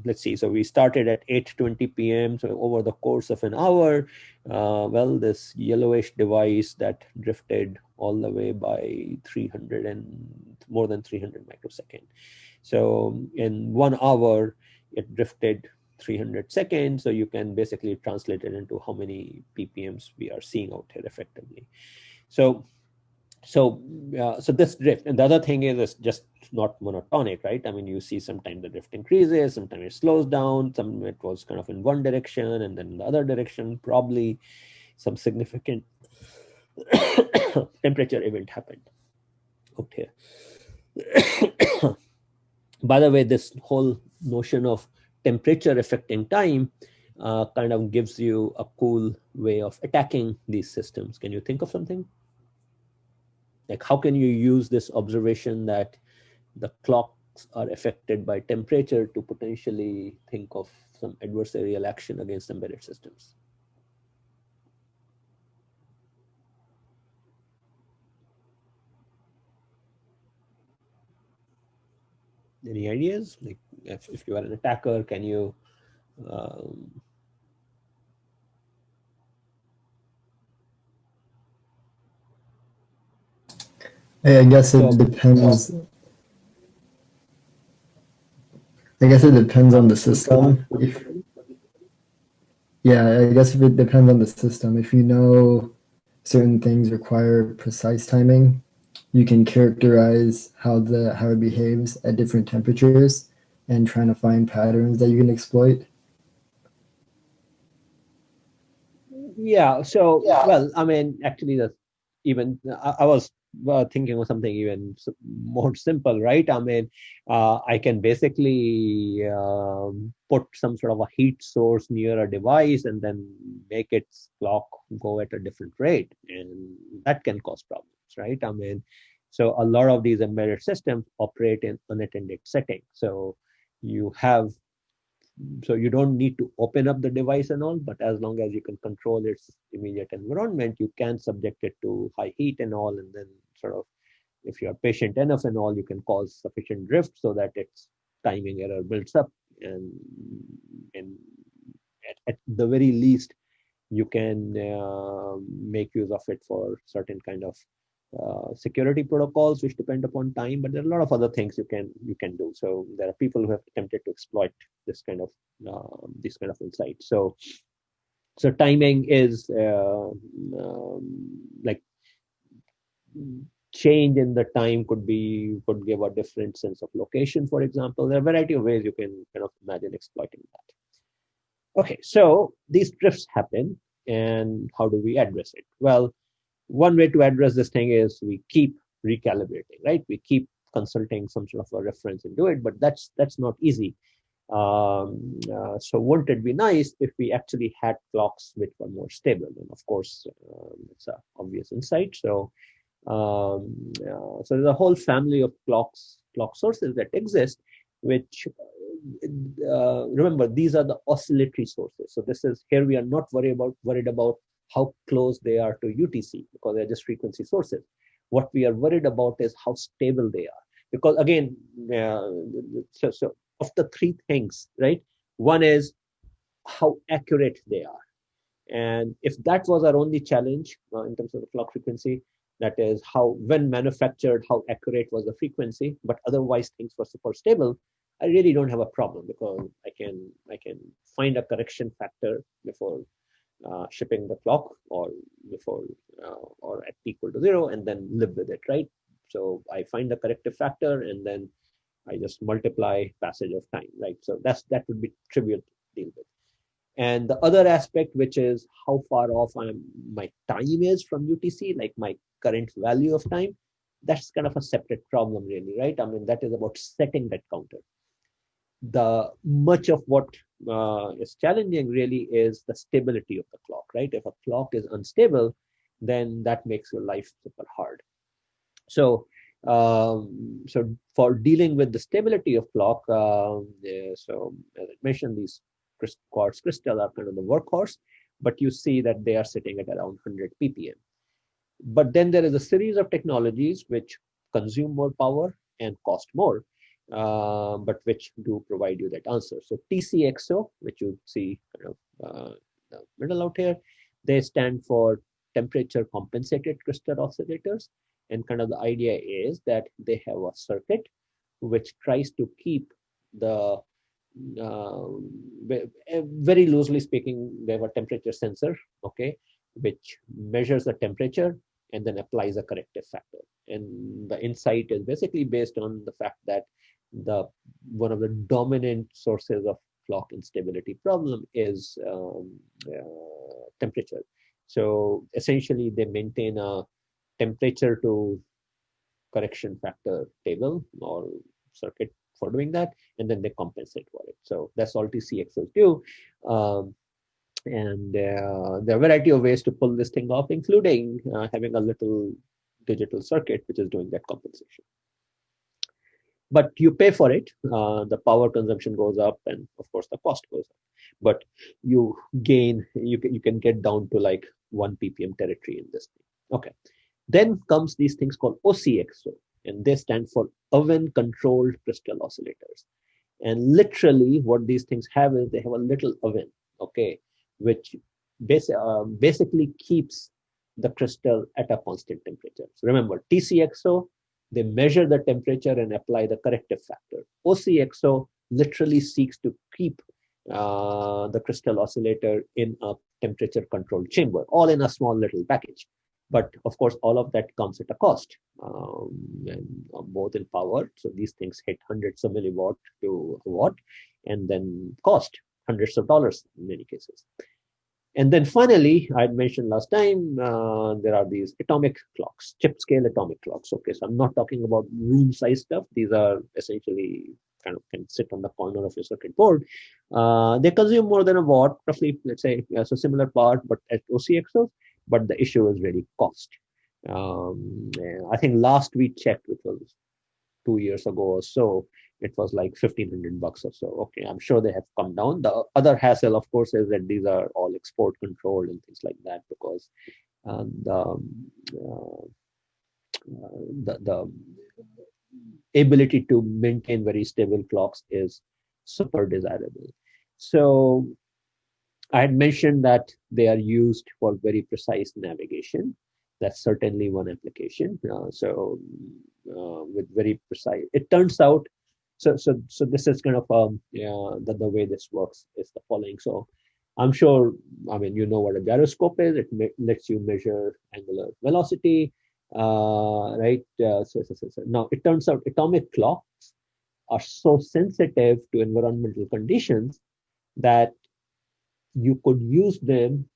let's see, so we started at 8:20 p.m. So over the course of an hour, well, this yellowish device that drifted all the way by 300 and more than 300 microseconds. So in 1 hour, it drifted 300 seconds. So you can basically translate it into how many ppms we are seeing out here effectively. So this drift, and the other thing is it's just not monotonic, right? I mean, you see sometimes the drift increases, sometimes it slows down, some it was kind of in one direction and then in the other direction. Probably some significant temperature event happened out here. By the way, this whole notion of temperature affecting time kind of gives you a cool way of attacking these systems. Can you think of something? Like, how can you use this observation that the clocks are affected by temperature to potentially think of some adversarial action against embedded systems? Any ideas? Like, if you are an attacker, can you I guess it depends. I guess it depends on the system. Yeah, I guess if it depends on the system. If you know certain things require precise timing, you can characterize how it behaves at different temperatures and trying to find patterns that you can exploit. Yeah. So, well, I mean, actually, that's even I was thinking of something even more simple, right? I mean, I can basically put some sort of a heat source near a device and then make its clock go at a different rate, and that can cause problems, right? I mean, so a lot of these embedded systems operate in unattended settings. So you have so you don't need to open up the device and all, but as long as you can control its immediate environment, you can subject it to high heat and all, and then sort of, if you are patient enough and all, you can cause sufficient drift so that its timing error builds up, and at the very least, you can make use of it for certain kind of security protocols which depend upon time, but there are a lot of other things you can do. So there are people who have attempted to exploit this kind of insights. So timing is like change in the time could give a different sense of location, for example. There are a variety of ways you can kind of imagine exploiting that. Okay, so these drifts happen, and how do we address it? Well, one way to address this thing is we keep recalibrating, right? We keep consulting some sort of a reference and do it, but that's not easy. So wouldn't it be nice if we actually had clocks which were more stable? And of course, it's an obvious insight. So So there's a whole family of clock sources that exist, which remember, these are the oscillatory sources. So this is here we are not worried about how close they are to UTC, because they're just frequency sources. What we are worried about is how stable they are, because again, so of the three things, right? One is how accurate they are. And if that was our only challenge in terms of the clock frequency, that is how, when manufactured, how accurate was the frequency, but otherwise things were super stable, I really don't have a problem, because I can find a correction factor before shipping the clock, or before or at t equal to 0, and then live with it, right? So I find the corrective factor, and then I just multiply passage of time, right? So that would be trivial to deal with. And the other aspect, which is how far off my time is from UTC, like my current value of time, that's kind of a separate problem, really, right? I mean, that is about setting that counter. The much of what is challenging really is the stability of the clock, right? If a clock is unstable, then that makes your life super hard. So so for dealing with the stability of clock, so as I mentioned, these quartz crystal are kind of the workhorse, but you see that they are sitting at around 100 ppm. But then there is a series of technologies which consume more power and cost more, but which do provide you that answer. So TCXO, which you see kind of the middle out here, they stand for temperature compensated crystal oscillators. And kind of the idea is that they have a circuit which tries to keep the very loosely speaking, they have a temperature sensor, okay, which measures the temperature and then applies a corrective factor. And the insight is basically based on the fact that one of the dominant sources of clock instability problem is temperature. So essentially, they maintain a temperature to correction factor table or circuit for doing that, and then they compensate for it. So that's all TCXOs do. And there are a variety of ways to pull this thing off, including having a little digital circuit which is doing that compensation. But you pay for it. The power consumption goes up, and of course the cost goes up. But you gain, you can get down to like 1 ppm territory in this thing. Okay. Then comes these things called OCXO, and they stand for oven controlled crystal oscillators. And literally what these things have is they have a little oven, okay, which basically keeps the crystal at a constant temperature. So remember, TCXO, they measure the temperature and apply the corrective factor. OCXO literally seeks to keep the crystal oscillator in a temperature controlled chamber, all in a small little package. But of course, all of that comes at a cost, and both in power. So these things hit hundreds of milliwatt to a watt, and then cost hundreds of dollars in many cases. And then finally, I mentioned last time, there are these atomic clocks, chip scale atomic clocks. Okay, so I'm not talking about room size stuff. These are essentially kind of can sit on the corner of your circuit board. They consume more than a watt, roughly, let's say, so similar power, but at OCXOs. But the issue is really cost. I think last we checked, which was 2 years ago or so, it was like $1,500 or so. Okay, I'm sure they have come down. The other hassle, of course, is that these are all export controlled and things like that, because the ability to maintain very stable clocks is super desirable. So I had mentioned that they are used for very precise navigation. That's certainly one application. With very precise, it turns out. So this is kind of the way this works is the following. So I'm sure, I mean, you know what a gyroscope is. It lets you measure angular velocity, right? So now it turns out atomic clocks are so sensitive to environmental conditions that you could use them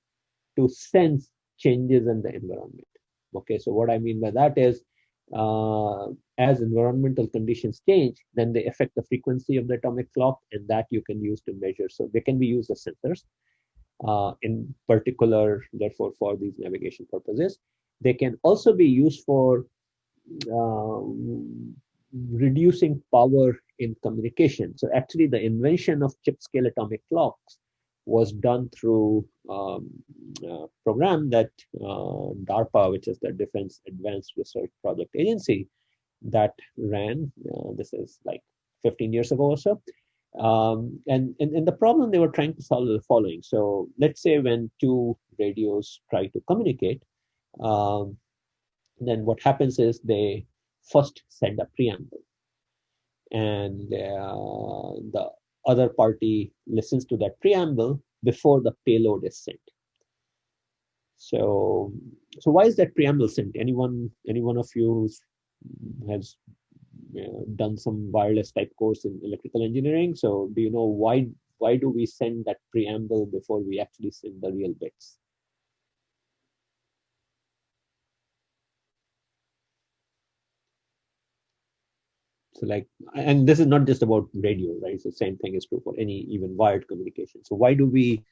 to sense changes in the environment. Okay, so what I mean by that is, as environmental conditions change, then they affect the frequency of the atomic clock, and that you can use to measure. So they can be used as sensors, in particular, therefore, for these navigation purposes. They can also be used for reducing power in communication. So actually the invention of chip scale atomic clocks was done through a program that DARPA, which is the Defense Advanced Research Project Agency, that ran. This is like 15 years ago or so. And the problem they were trying to solve is the following. So let's say when two radios try to communicate, then what happens is they first send a preamble, and the other party listens to that preamble before the payload is sent. So why is that preamble sent? Anyone of you has done some wireless type course in electrical engineering? So do you know why do we send that preamble before we actually send the real bits? So like, and this is not just about radio, right? So the same thing is true for any even wired communication. So why do we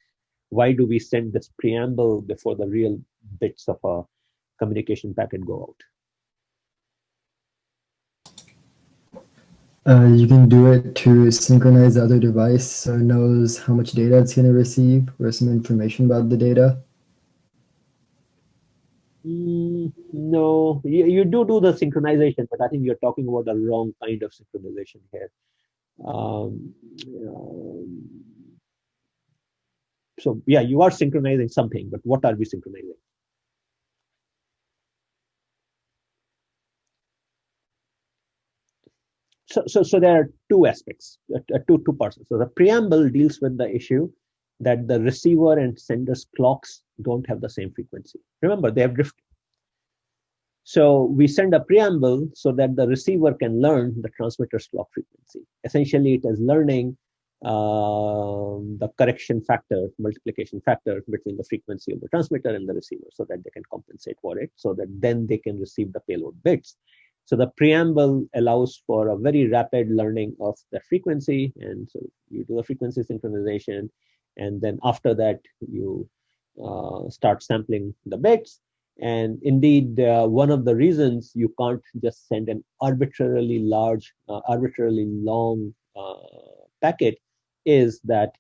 send this preamble before the real bits of a communication packet go out? You can do it to synchronize the other device so it knows how much data it's going to receive or some information about the data. No, you do the synchronization, but I think you're talking about the wrong kind of synchronization here. So yeah, you are synchronizing something, but what are we synchronizing? So there are two aspects, two parts. So the preamble deals with the issue that the receiver and sender's clocks don't have the same frequency. Remember, they have drifted. So we send a preamble so that the receiver can learn the transmitter's clock frequency. Essentially, it is learning the correction factor, multiplication factor between the frequency of the transmitter and the receiver so that they can compensate for it, so that then they can receive the payload bits. So the preamble allows for a very rapid learning of the frequency. And so you do the frequency synchronization. And then after that, you start sampling the bits. And indeed, one of the reasons you can't just send an arbitrarily large, arbitrarily long packet is that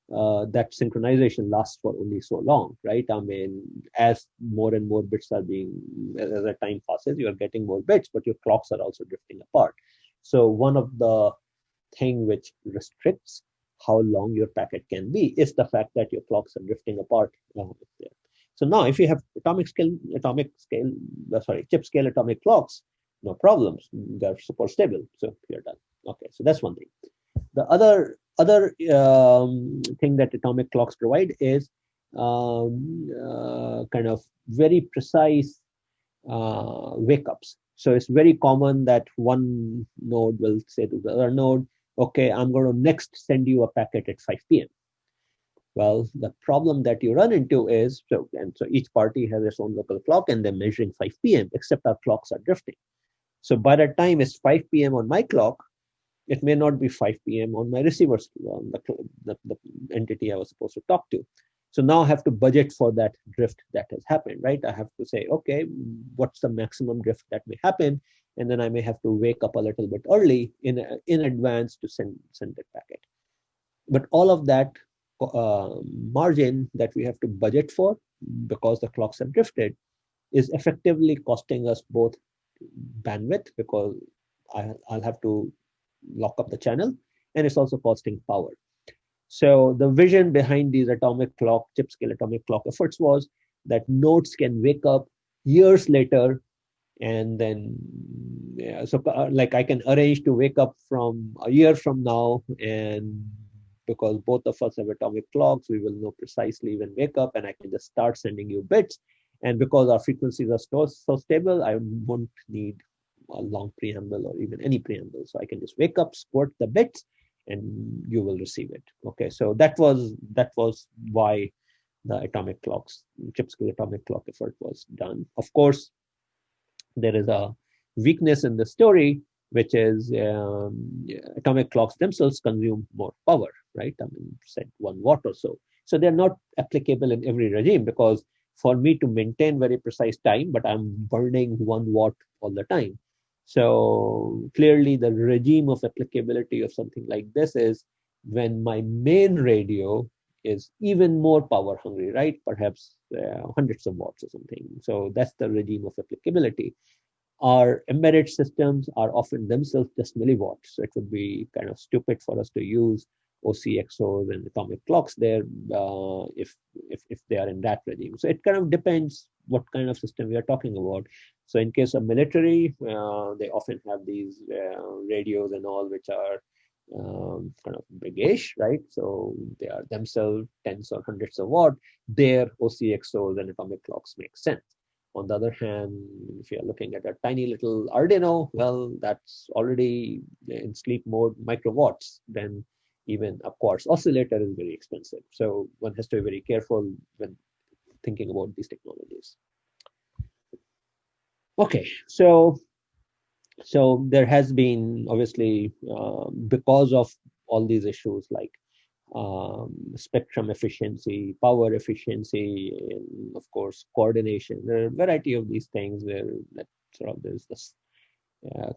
that synchronization lasts for only so long, right? I mean, as more and more bits are being, as the time passes, you are getting more bits, but your clocks are also drifting apart. So one of the thing which restricts how long your packet can be is the fact that your clocks are drifting apart. So now if you have chip scale atomic clocks, no problems. They're super stable. So you're done. Okay, so that's one thing. The other thing that atomic clocks provide is kind of very precise wake ups. So it's very common that one node will say to the other node, okay, I'm going to next send you a packet at 5 p.m. Well, the problem that you run into is, so each party has its own local clock and they're measuring 5 p.m., except our clocks are drifting. So by the time it's 5 p.m. on my clock, it may not be 5 p.m. on my receiver's, on the entity I was supposed to talk to. So now I have to budget for that drift that has happened, right? I have to say, okay, what's the maximum drift that may happen? And then I may have to wake up a little bit early in advance to send that packet. But all of that margin that we have to budget for because the clocks have drifted is effectively costing us both bandwidth, because I'll have to lock up the channel, and it's also costing power. So the vision behind these atomic clock, chip scale atomic clock efforts was that nodes can wake up years later, and then like I can arrange to wake up from a year from now, and because both of us have atomic clocks, we will know precisely when wake up, and I can just start sending you bits. And because our frequencies are so stable, I won't need a long preamble or even any preamble. So I can just wake up, squirt the bits, and you will receive it. Okay, so that was why the atomic clocks, chip scale atomic clock effort was done. Of course, there is a weakness in the story, which is atomic clocks themselves consume more power, right? I mean, said 1 watt or so. So they're not applicable in every regime, because for me to maintain very precise time, but I'm burning 1 watt all the time. So clearly the regime of applicability of something like this is when my main radio is even more power hungry, right? Perhaps hundreds of watts or something. So that's the regime of applicability. Our embedded systems are often themselves just milliwatts. So it would be kind of stupid for us to use OCXOs and atomic clocks there if they are in that regime. So it kind of depends what kind of system we are talking about. So in case of military, they often have these radios and all, which are kind of big-ish, right? So they are themselves tens or hundreds of watt. Their OCXOs and atomic clocks make sense. On the other hand, if you're looking at a tiny little Arduino, well, that's already in sleep mode, microwatts. Then even a quartz oscillator is very expensive. So one has to be very careful when thinking about these technologies. Okay, so there has been, obviously, because of all these issues like spectrum efficiency, power efficiency, and of course coordination. There are a variety of these things where that sort of there's this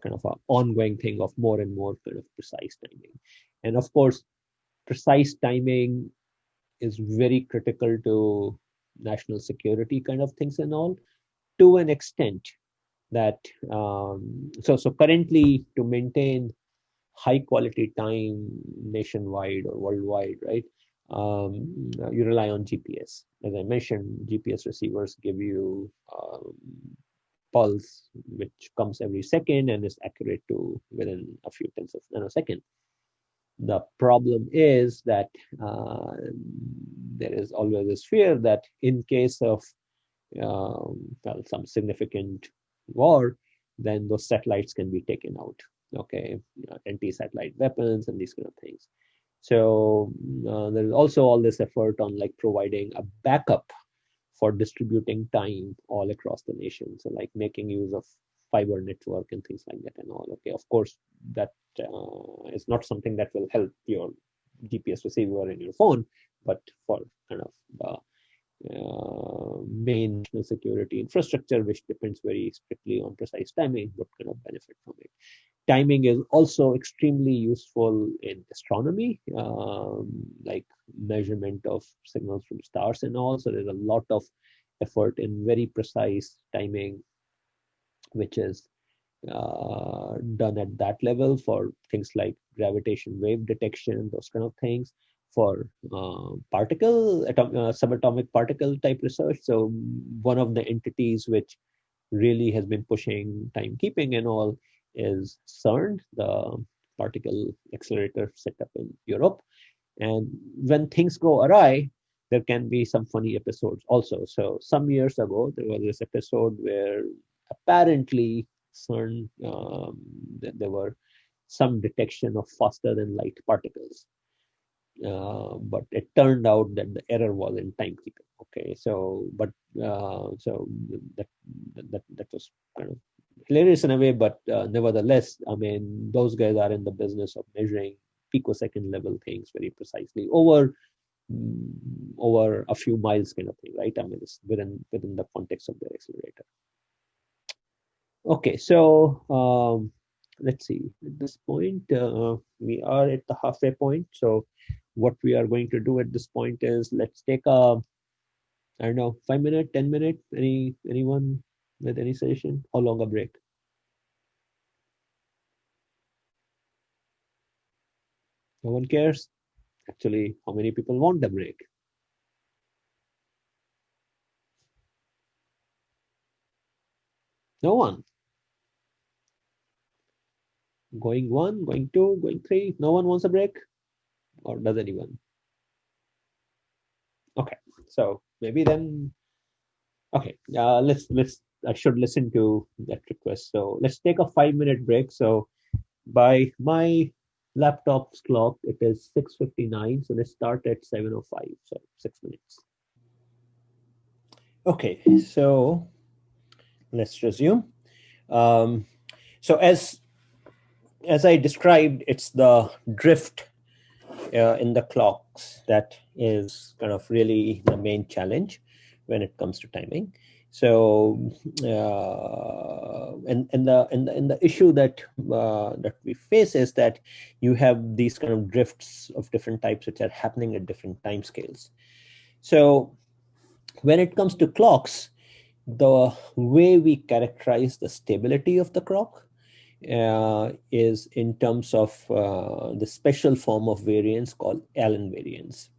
kind of an ongoing thing of more and more kind of precise timing. And of course, precise timing is very critical to national security kind of things and all, to an extent that so currently to maintain high quality time nationwide or worldwide, right? You rely on GPS. As I mentioned, GPS receivers give you pulse, which comes every second and is accurate to within a few tenths of nanosecond. The problem is that there is always this fear that in case of well, some significant war, then those satellites can be taken out. Okay, anti-satellite weapons and these kind of things. So there's also all this effort on like providing a backup for distributing time all across the nation. So like making use of fiber network and things like that and all. Okay, of course that is not something that will help your GPS receiver in your phone, but for kind of main national security infrastructure, which depends very strictly on precise timing, what kind of benefit from it. Timing is also extremely useful in astronomy, like measurement of signals from stars and all. So there's a lot of effort in very precise timing, which is done at that level for things like gravitation wave detection, those kind of things, for subatomic particle type research. So one of the entities which really has been pushing timekeeping and all is CERN, the particle accelerator set up in Europe. And when things go awry, there can be some funny episodes also. So some years ago, there was this episode where apparently CERN, there were some detection of faster than light particles. But it turned out that the error was in timekeeping. Okay, so so that was kind of hilarious in a way, but nevertheless, I mean, those guys are in the business of measuring picosecond level things very precisely over a few miles kind of thing, right? I mean, it's within the context of their accelerator. Okay, so let's see. At this point, we are at the halfway point. So what we are going to do at this point is let's take a, I don't know, 5 minute, 10 minute, anyone with any suggestion? How long a break? No one cares? Actually, how many people want the break? No one. Going 1, going 2, going 3. No one wants a break? Or does anyone? Okay, so maybe then, okay, I should listen to that request. So let's take a 5-minute break. So by my laptop's clock, it is 6:59. So let's start at 7:05. So 6 minutes. Okay, so let's resume. So as I described, it's the drift in the clocks that is kind of really the main challenge. when it comes to timing. So and the issue that we face is that you have these kind of drifts of different types which are happening at different time scales. So when it comes to clocks, the way we characterize the stability of the clock is in terms of the special form of variance called Allen variance.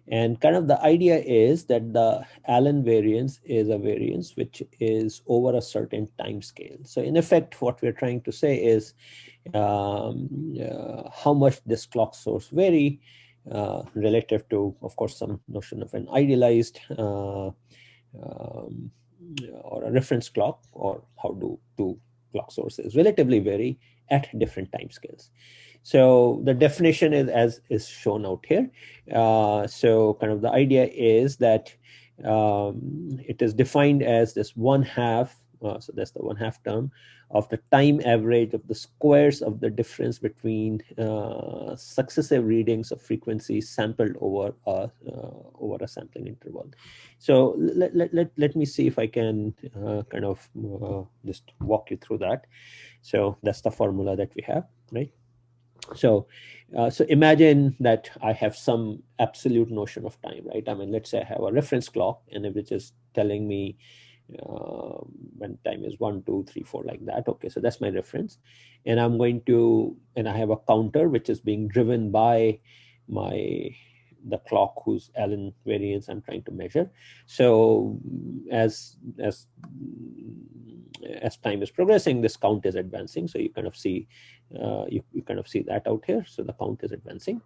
And kind of the idea is that the Allen variance is a variance which is over a certain time scale. So in effect, what we're trying to say is how much this clock source vary relative to, of course, some notion of an idealized or a reference clock, or how do two clock sources relatively vary at different time scales. So the definition is as is shown out here. So kind of the idea is that it is defined as this 1/2, so that's the 1/2 term of the time average of the squares of the difference between successive readings of frequencies sampled over a sampling interval. So let me see if I can kind of just walk you through that. So that's the formula that we have, right? So imagine that I have some absolute notion of time, right? I mean, let's say I have a reference clock, and which is telling me when time is 1, 2, 3, 4, like that. Okay, so that's my reference, and I have a counter which is being driven by the clock whose Allen variance I'm trying to measure. So as time is progressing, this count is advancing. So you kind of see you kind of see that out here. So the count is advancing.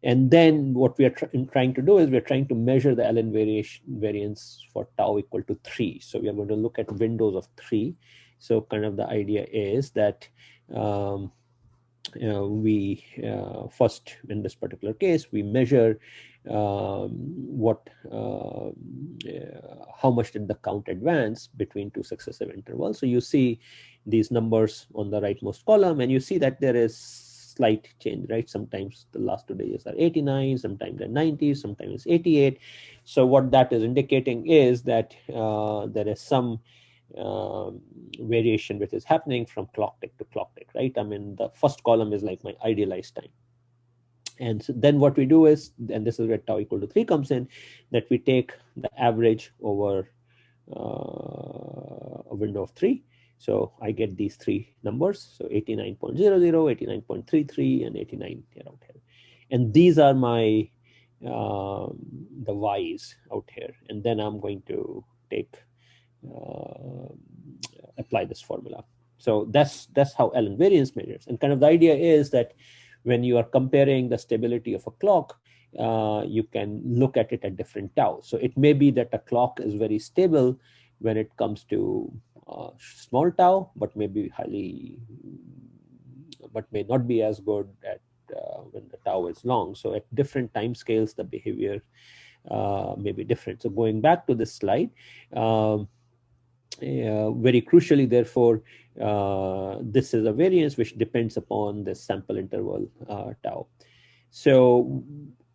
And then what we are trying to do is we're trying to measure the Allen variance for tau equal to 3. So we are going to look at windows of 3. So kind of the idea is that we first, in this particular case, we measure how much did the count advance between two successive intervals. So you see these numbers on the rightmost column, and you see that there is slight change, right? Sometimes the last 2 digits are 89, sometimes they're 90, sometimes it's 88. So what that is indicating is that there is some variation which is happening from clock tick to clock tick, right? I mean, the first column is like my idealized time. And so then what we do is, and this is where tau equal to 3 comes in, that we take the average over a window of 3. So I get these 3 numbers. So 89.00, 89.33, and 89 here out here. And these are my the y's out here. And then I'm going to take apply this formula. So that's how Allen variance measures. And kind of the idea is that when you are comparing the stability of a clock, you can look at it at different tau. So it may be that a clock is very stable when it comes to small tau, but may not be as good at when the tau is long. So at different time scales, the behavior may be different. So going back to this slide, very crucially, therefore, this is a variance which depends upon the sample interval tau. So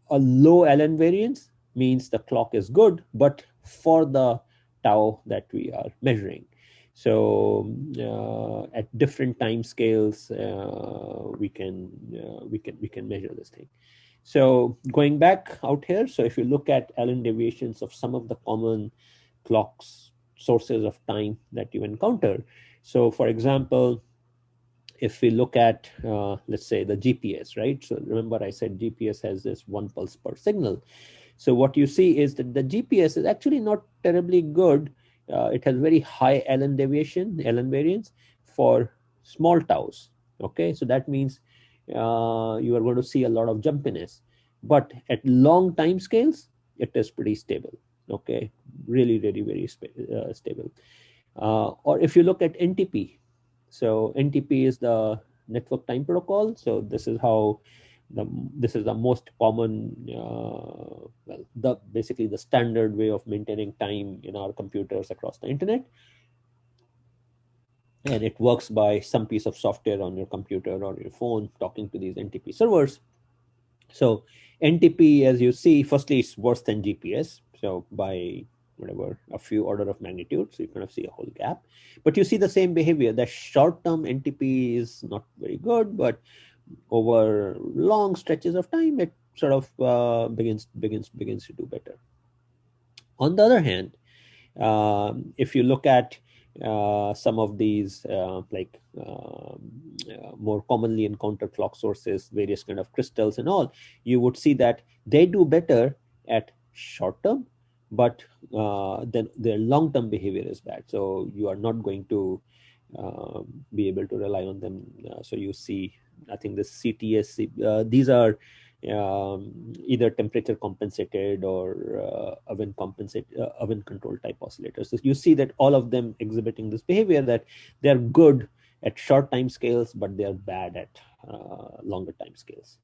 a low Allen variance means the clock is good, but for the tau that we are measuring. So at different time scales, we can measure this thing. So going back out here, so if you look at Allen deviations of some of the common clocks sources of time that you encounter. So for example, if we look at, let's say, the GPS, right? So remember I said GPS has this 1 pulse per signal. So what you see is that the GPS is actually not terribly good. It has very high Allen variance for small taus. Okay, so that means you are going to see a lot of jumpiness. But at long time scales, it is pretty stable. Okay, really, very stable. Or if you look at NTP, so NTP is the network time protocol. So this is how this is the most common, basically the standard way of maintaining time in our computers across the internet. And it works by some piece of software on your computer or your phone talking to these NTP servers. So NTP, as you see, firstly, it's worse than GPS. So by whatever, a few order of magnitude. So you kind of see a whole gap, but you see the same behavior. The short-term NTP is not very good, but over long stretches of time, it sort of begins to do better. On the other hand, if you look at some of these more commonly encountered clock sources, various kind of crystals and all, you would see that they do better at short term, but then their long term behavior is bad. So you are not going to be able to rely on them. So you see, I think the CTS, these are either temperature compensated or oven control type oscillators. So you see that all of them exhibiting this behavior, that they are good at short time scales, but they are bad at longer time scales.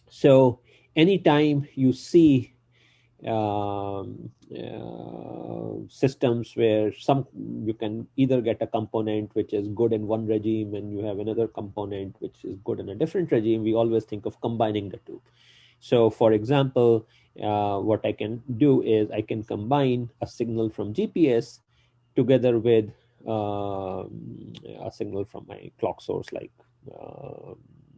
So anytime you see systems where you can either get a component which is good in one regime and you have another component which is good in a different regime, we always think of combining the two. So for example, what I can do is I can combine a signal from GPS together with a signal from my clock source, like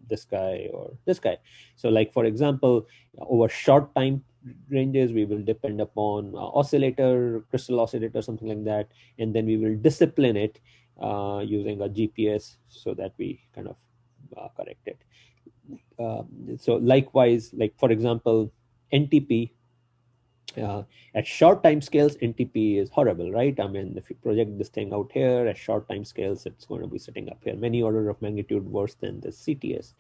this guy or this guy. So like, for example, over short time ranges, we will depend upon oscillator, crystal oscillator, something like that, and then we will discipline it using a GPS so that we kind of correct it. So likewise, like for example, NTP, at short time scales, NTP is horrible, right? I mean, if you project this thing out here at short time scales, it's going to be sitting up here many order of magnitude worse than the CTS.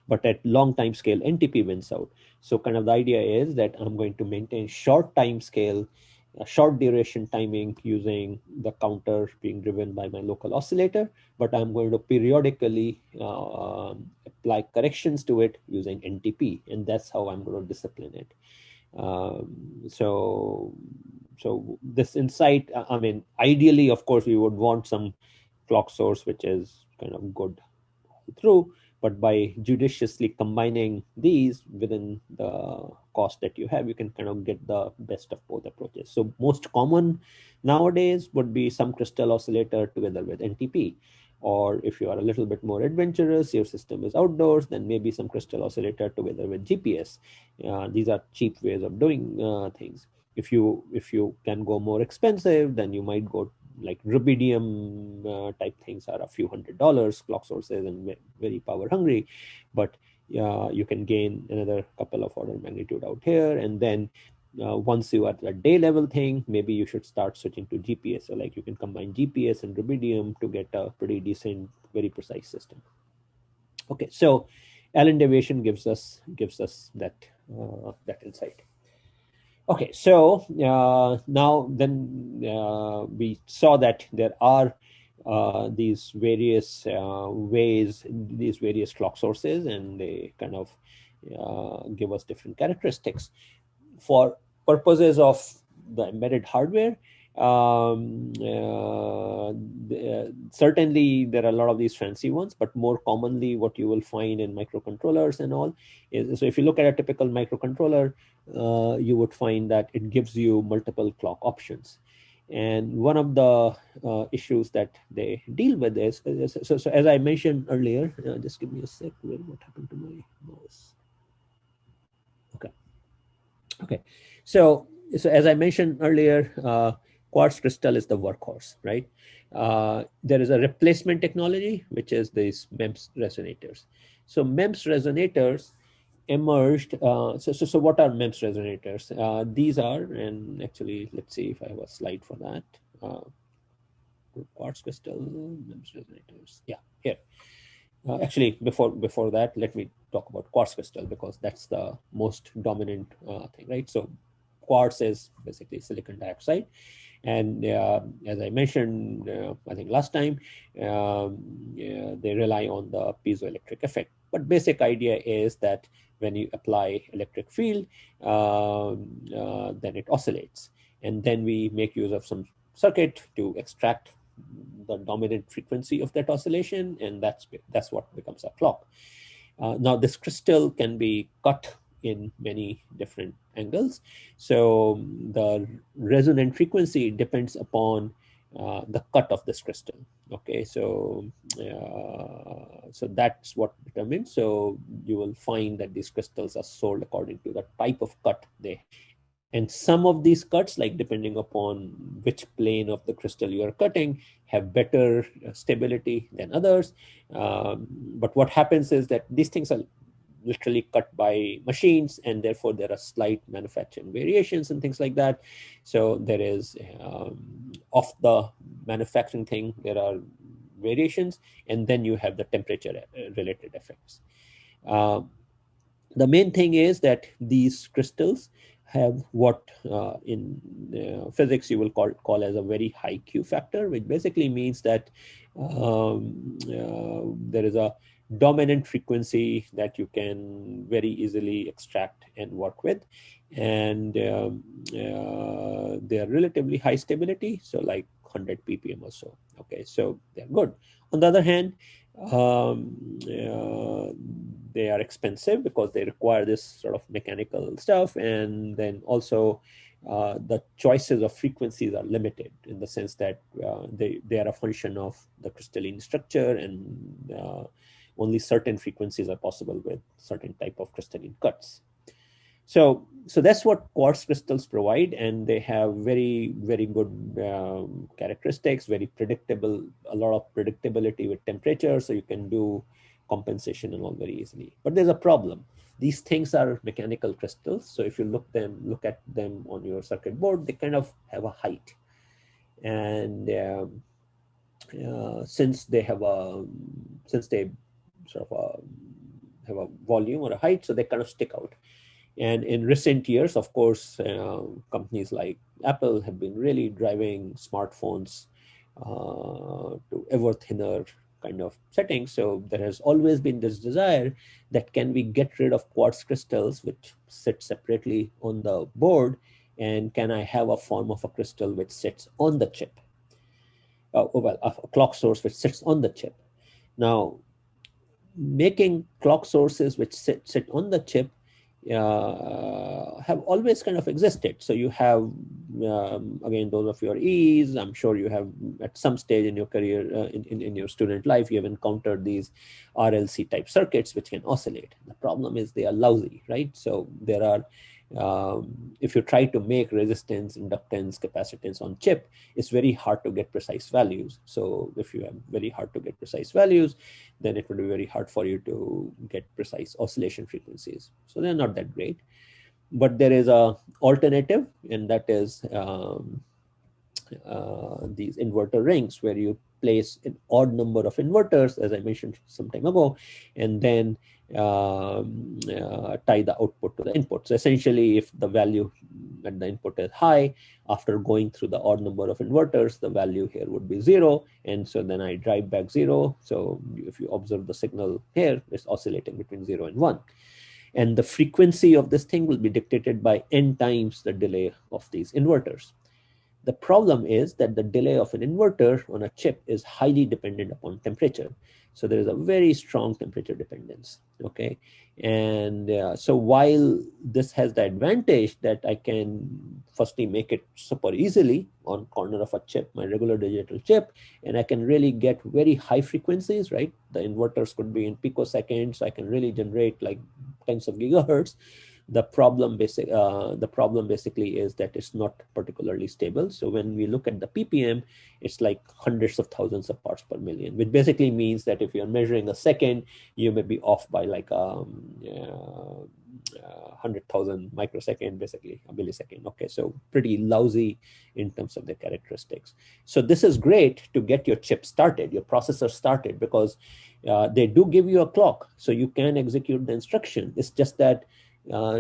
But at long time scale, NTP wins out. So kind of the idea is that I'm going to maintain short time scale, short duration timing using the counter being driven by my local oscillator, but I'm going to periodically apply corrections to it using NTP, and that's how I'm going to discipline it. So this insight, I mean, ideally, of course, we would want some clock source which is kind of good through, but by judiciously combining these within the cost that you have, you can kind of get the best of both approaches. So most common nowadays would be some crystal oscillator together with NTP. Or if you are a little bit more adventurous, your system is outdoors, then maybe some crystal oscillator together with GPS. These are cheap ways of doing things. If you can go more expensive, then you might go like rubidium type things are a few $100 clock sources and very power hungry, but you can gain another couple of order magnitude out here. And then once you are at a day level thing, maybe you should start switching to GPS. So like you can combine GPS and rubidium to get a pretty decent, very precise system. Okay, so Allen deviation gives us that insight. Okay, so now then we saw that there are these various ways, these various clock sources, and they kind of give us different characteristics. For purposes of the embedded hardware, certainly there are a lot of these fancy ones, but more commonly what you will find in microcontrollers and all is, so if you look at a typical microcontroller, you would find that it gives you multiple clock options. And one of the issues that they deal with is, so as I mentioned earlier, just give me a sec, what happened to my mouse? Okay, so as I mentioned earlier, quartz crystal is the workhorse, right? There is a replacement technology, which is these MEMS resonators. So MEMS resonators emerged. So what are MEMS resonators? These are, and actually, let's see if I have a slide for that. Quartz crystal MEMS resonators. Yeah, here. Actually, before that, let me talk about quartz crystal, because that's the most dominant thing, right? So quartz is basically silicon dioxide, and as I mentioned, I think last time, they rely on the piezoelectric effect. But basic idea is that when you apply electric field, then it oscillates, and then we make use of some circuit to extract the dominant frequency of that oscillation, and that's what becomes a clock. Now this crystal can be cut in many different angles. So the resonant frequency depends upon the cut of this crystal. Okay, so so that's what determines. So you will find that these crystals are sold according to the type of cut they. And some of these cuts, like depending upon which plane of the crystal you are cutting, have better stability than others. But what happens is that these things are literally cut by machines, and therefore there are slight manufacturing variations and things like that. So there is of the manufacturing thing, there are variations, and then you have the temperature related effects. The main thing is that these crystals have what in physics you will call as a very high Q factor, which basically means that there is a dominant frequency that you can very easily extract and work with, and they are relatively high stability, so like 100 ppm or so. Okay, so they're good. On the other hand, they are expensive because they require this sort of mechanical stuff, and then also the choices of frequencies are limited in the sense that they are a function of the crystalline structure, and only certain frequencies are possible with certain type of crystalline cuts. So that's what quartz crystals provide, and they have very, very good characteristics, very predictable, a lot of predictability with temperature, so you can do compensation and all very easily. But there's a problem. These things are mechanical crystals, so if you look at them on your circuit board, they kind of have a height, and since they sort of have a volume or a height, so they kind of stick out. And in recent years, of course, companies like Apple have been really driving smartphones to ever thinner kind of settings. So there has always been this desire that can we get rid of quartz crystals which sit separately on the board, and can I have a form of a crystal which sits on the chip? Well, a clock source which sits on the chip. Now, making clock sources which sit on the chip have always kind of existed. So you have, again, those of your E's, I'm sure you have at some stage in your career, in your student life, you have encountered these RLC type circuits which can oscillate. The problem is they are lousy, right? So there are, if you try to make resistance, inductance, capacitance on chip, it's very hard to get precise values. So if you have very hard to get precise values, then it would be very hard for you to get precise oscillation frequencies. So they're not that great. But there is a alternative, and that is these inverter rings, where you place an odd number of inverters, as I mentioned some time ago, and then tie the output to the input. So essentially, if the value at the input is high, after going through the odd number of inverters, the value here would be 0. And so then I drive back 0. So if you observe the signal here, it's oscillating between 0 and 1. And the frequency of this thing will be dictated by n times the delay of these inverters. The problem is that the delay of an inverter on a chip is highly dependent upon temperature. So there is a very strong temperature dependence, okay? And so while this has the advantage that I can firstly make it super easily on corner of a chip, my regular digital chip, and I can really get very high frequencies, right? The inverters could be in picoseconds, so I can really generate like tens of gigahertz. The problem basically is that it's not particularly stable. So when we look at the ppm, it's like hundreds of thousands of parts per million, which basically means that if you're measuring a second, you may be off by like 100,000 microsecond, basically a millisecond. Okay, so pretty lousy in terms of the characteristics. So this is great to get your chip started, your processor started, because they do give you a clock, so you can execute the instruction. It's just that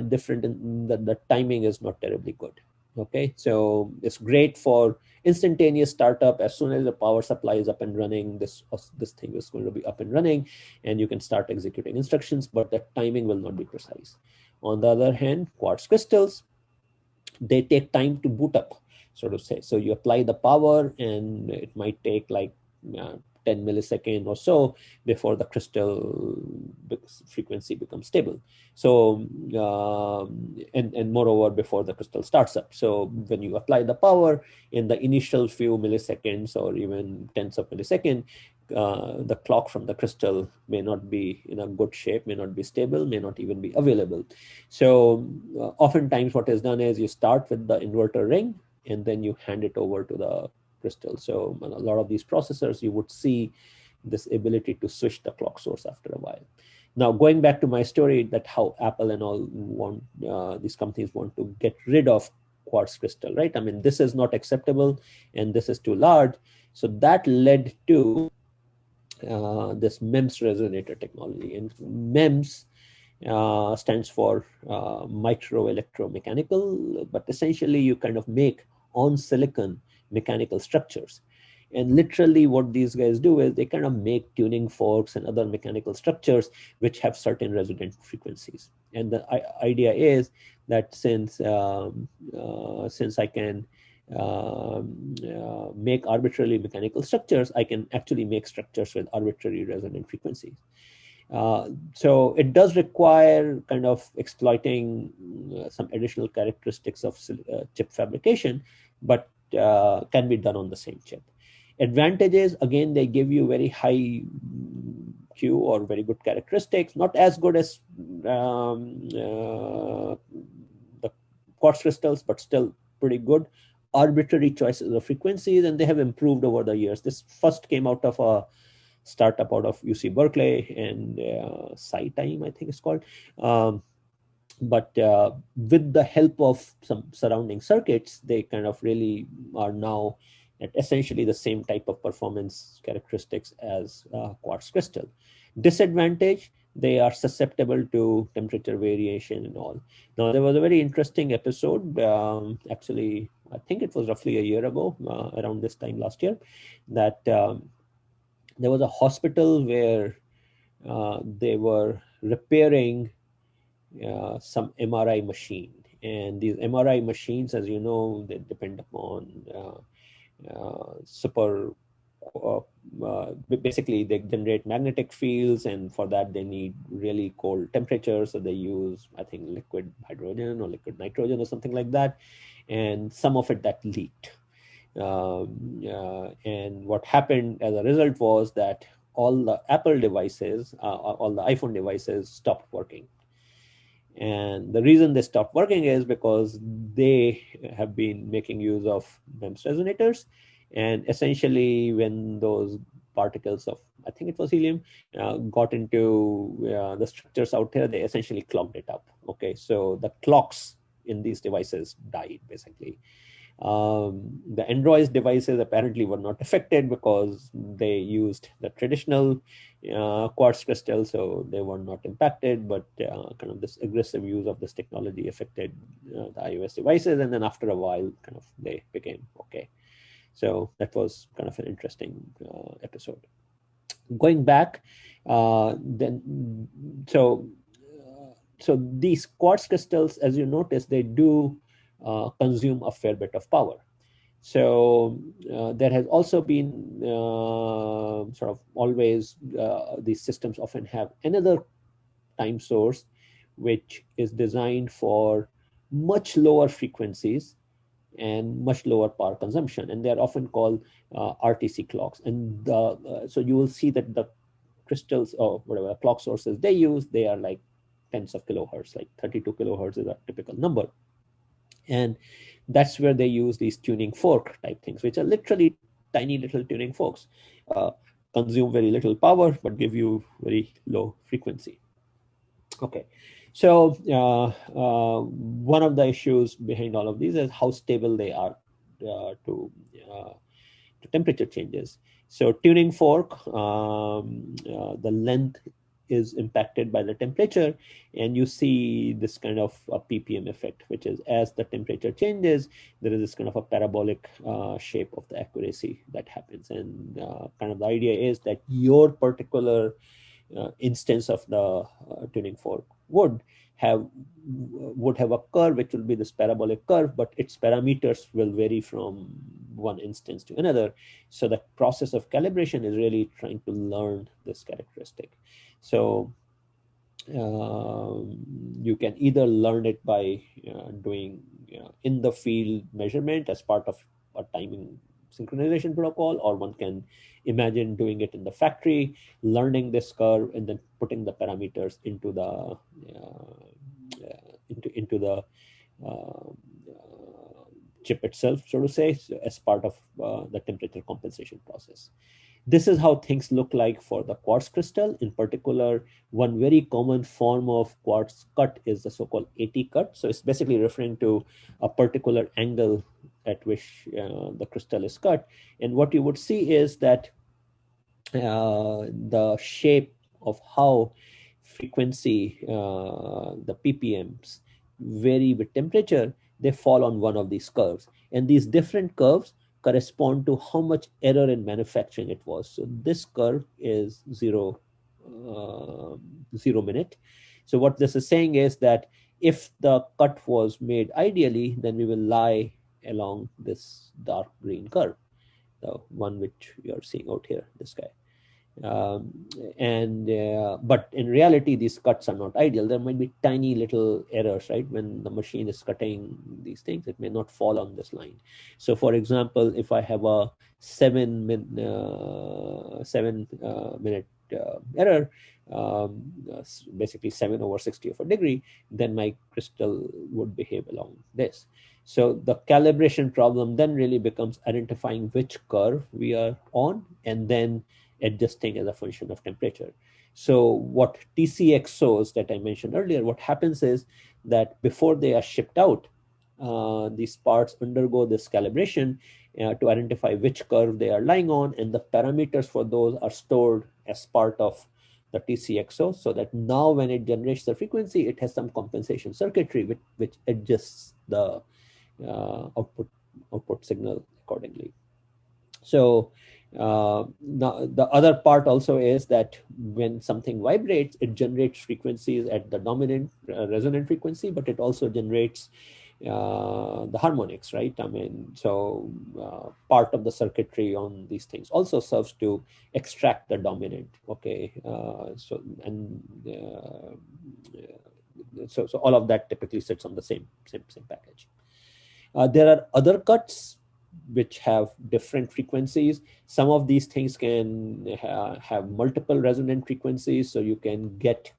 different in the timing is not terribly good. Okay, so it's great for instantaneous startup. As soon as the power supply is up and running, this thing is going to be up and running, and you can start executing instructions, but the timing will not be precise. On the other hand, quartz crystals, they take time to boot up, so to say. So you apply the power, and it might take like 10 millisecond or so before the crystal frequency becomes stable. So, and moreover, before the crystal starts up. So when you apply the power in the initial few milliseconds or even tenths of millisecond, the clock from the crystal may not be in a good shape, may not be stable, may not even be available. So oftentimes what is done is you start with the inverter ring and then you hand it over to the crystal. So a lot of these processors, you would see this ability to switch the clock source after a while. Now, going back to my story, that how Apple and all want, these companies want to get rid of quartz crystal, right? I mean, this is not acceptable and this is too large. So that led to this MEMS resonator technology. And MEMS stands for micro electromechanical, but essentially you kind of make on silicon mechanical structures. And literally what these guys do is they kind of make tuning forks and other mechanical structures which have certain resonant frequencies. And the idea is that since I can make arbitrarily mechanical structures, I can actually make structures with arbitrary resonant frequencies. So it does require kind of exploiting some additional characteristics of chip fabrication, but can be done on the same chip. Advantages, again, they give you very high Q or very good characteristics, not as good as the quartz crystals, but still pretty good. Arbitrary choices of frequencies, and they have improved over the years. This first came out of a startup out of UC Berkeley and SciTime, I think it's called. But with the help of some surrounding circuits, they kind of really are now at essentially the same type of performance characteristics as quartz crystal. Disadvantage, they are susceptible to temperature variation and all. Now, there was a very interesting episode, actually, I think it was roughly a year ago, around this time last year, that there was a hospital where they were repairing some MRI machine. And these MRI machines, as you know, they depend upon basically they generate magnetic fields, and for that they need really cold temperatures. So they use, I think, liquid hydrogen or liquid nitrogen or something like that. And some of it that leaked. And what happened as a result was that all the Apple devices, all the iPhone devices stopped working. And the reason they stopped working is because they have been making use of MEMS resonators. And essentially when those particles of, I think it was helium, got into the structures out there, they essentially clogged it up. Okay, so the clocks in these devices died, basically. The Android devices apparently were not affected because they used the traditional quartz crystal, so they were not impacted, but kind of this aggressive use of this technology affected the iOS devices, and then after a while, kind of they became okay. So that was kind of an interesting episode. Going back, so these quartz crystals, as you notice, they do consume a fair bit of power. So there has also been sort of always, these systems often have another time source which is designed for much lower frequencies and much lower power consumption, and they're often called RTC clocks. And so you will see that the crystals or whatever clock sources they use, they are like tens of kilohertz, like 32 kilohertz is a typical number. And that's where they use these tuning fork type things, which are literally tiny little tuning forks, consume very little power, but give you very low frequency. Okay, so one of the issues behind all of these is how stable they are to temperature changes. So tuning fork, the length is impacted by the temperature, and you see this kind of a ppm effect, which is as the temperature changes, there is this kind of a parabolic shape of the accuracy that happens. And kind of the idea is that your particular instance of the tuning fork would have a curve which will be this parabolic curve, but its parameters will vary from one instance to another. So the process of calibration is really trying to learn this characteristic. So you can either learn it by doing in the field measurement as part of a timing synchronization protocol, or one can imagine doing it in the factory, learning this curve, and then putting the parameters into the chip itself, so to say, so as part of the temperature compensation process. This is how things look like for the quartz crystal. In particular, one very common form of quartz cut is the so-called AT cut. So it's basically referring to a particular angle at which the crystal is cut. And what you would see is that the shape of how frequency, the ppms, vary with temperature, they fall on one of these curves. And these different curves correspond to how much error in manufacturing it was. So this curve is 0 minute. So what this is saying is that if the cut was made ideally, then we will lie along this dark green curve, the one which you are seeing out here, this guy. But in reality, these cuts are not ideal. There might be tiny little errors, right? When the machine is cutting these things, it may not fall on this line. So for example, if I have a 7-minute error, basically 7/60 of a degree, then my crystal would behave along this. So the calibration problem then really becomes identifying which curve we are on and then adjusting as a function of temperature. So what TCXOs that I mentioned earlier, what happens is that before they are shipped out, these parts undergo this calibration to identify which curve they are lying on, and the parameters for those are stored as part of the TCXO, so that now when it generates the frequency, it has some compensation circuitry which adjusts the output signal accordingly. So now the other part also is that when something vibrates, it generates frequencies at the dominant resonant frequency, but it also generates the harmonics, right? I mean, so part of the circuitry on these things also serves to extract the dominant. Okay, so all of that typically sits on the same package. There are other cuts which have different frequencies. Some of these things can have multiple resonant frequencies, so you can get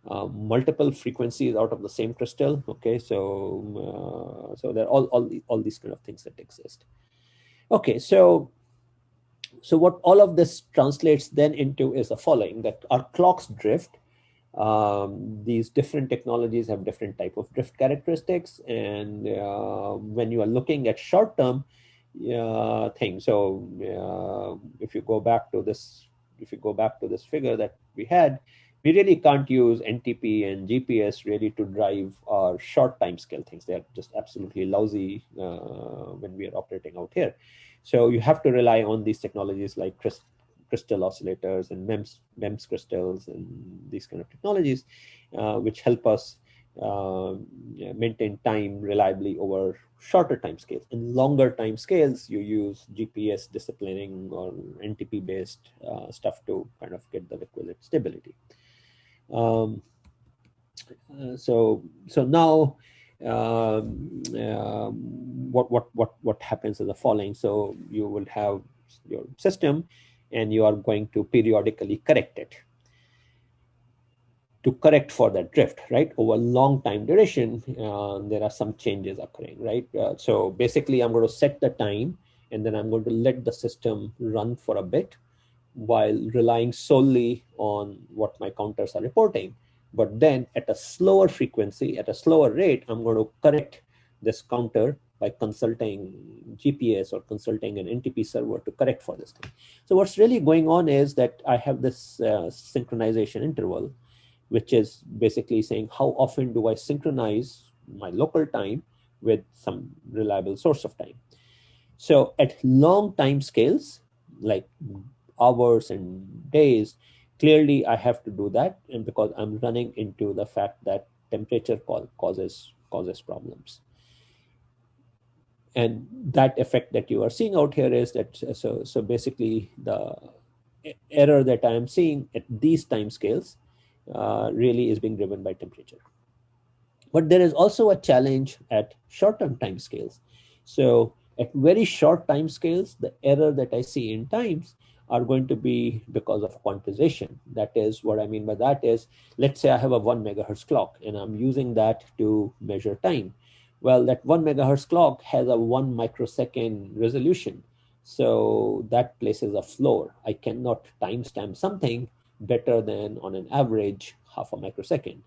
multiple frequencies out of the same crystal. Okay, so there are all these kind of things that exist. Okay, so what all of this translates then into is the following: that our clocks drift. These different technologies have different type of drift characteristics, and when you are looking at short-term things, so if you go back to this figure that we had, we really can't use NTP and GPS really to drive our short time scale things. They're just absolutely lousy when we are operating out here. So you have to rely on these technologies like crystal oscillators and MEMS crystals and these kind of technologies, which help us maintain time reliably over shorter time scales. In longer time scales, you use GPS disciplining or NTP based stuff to kind of get the requisite stability. So now what happens is the following. So you will have your system and you are going to periodically correct it to correct for that drift, right? Over long time duration, there are some changes occurring, right? So basically I'm going to set the time and then I'm going to let the system run for a bit while relying solely on what my counters are reporting. But then at a slower frequency, at a slower rate, I'm going to correct this counter by consulting GPS or consulting an NTP server to correct for this thing. So what's really going on is that I have this synchronization interval, which is basically saying how often do I synchronize my local time with some reliable source of time. So at long time scales, like hours and days, clearly I have to do that, and because I'm running into the fact that temperature causes problems. And that effect that you are seeing out here is that, so basically the error that I am seeing at these time scales really is being driven by temperature. But there is also a challenge at short-term time scales. So at very short time scales, the error that I see in times are going to be because of quantization. That is, what I mean by that is, let's say I have a 1 megahertz clock and I'm using that to measure time. Well, that 1 megahertz clock has a 1 microsecond resolution. So that places a floor. I cannot timestamp something better than on an average half a microsecond.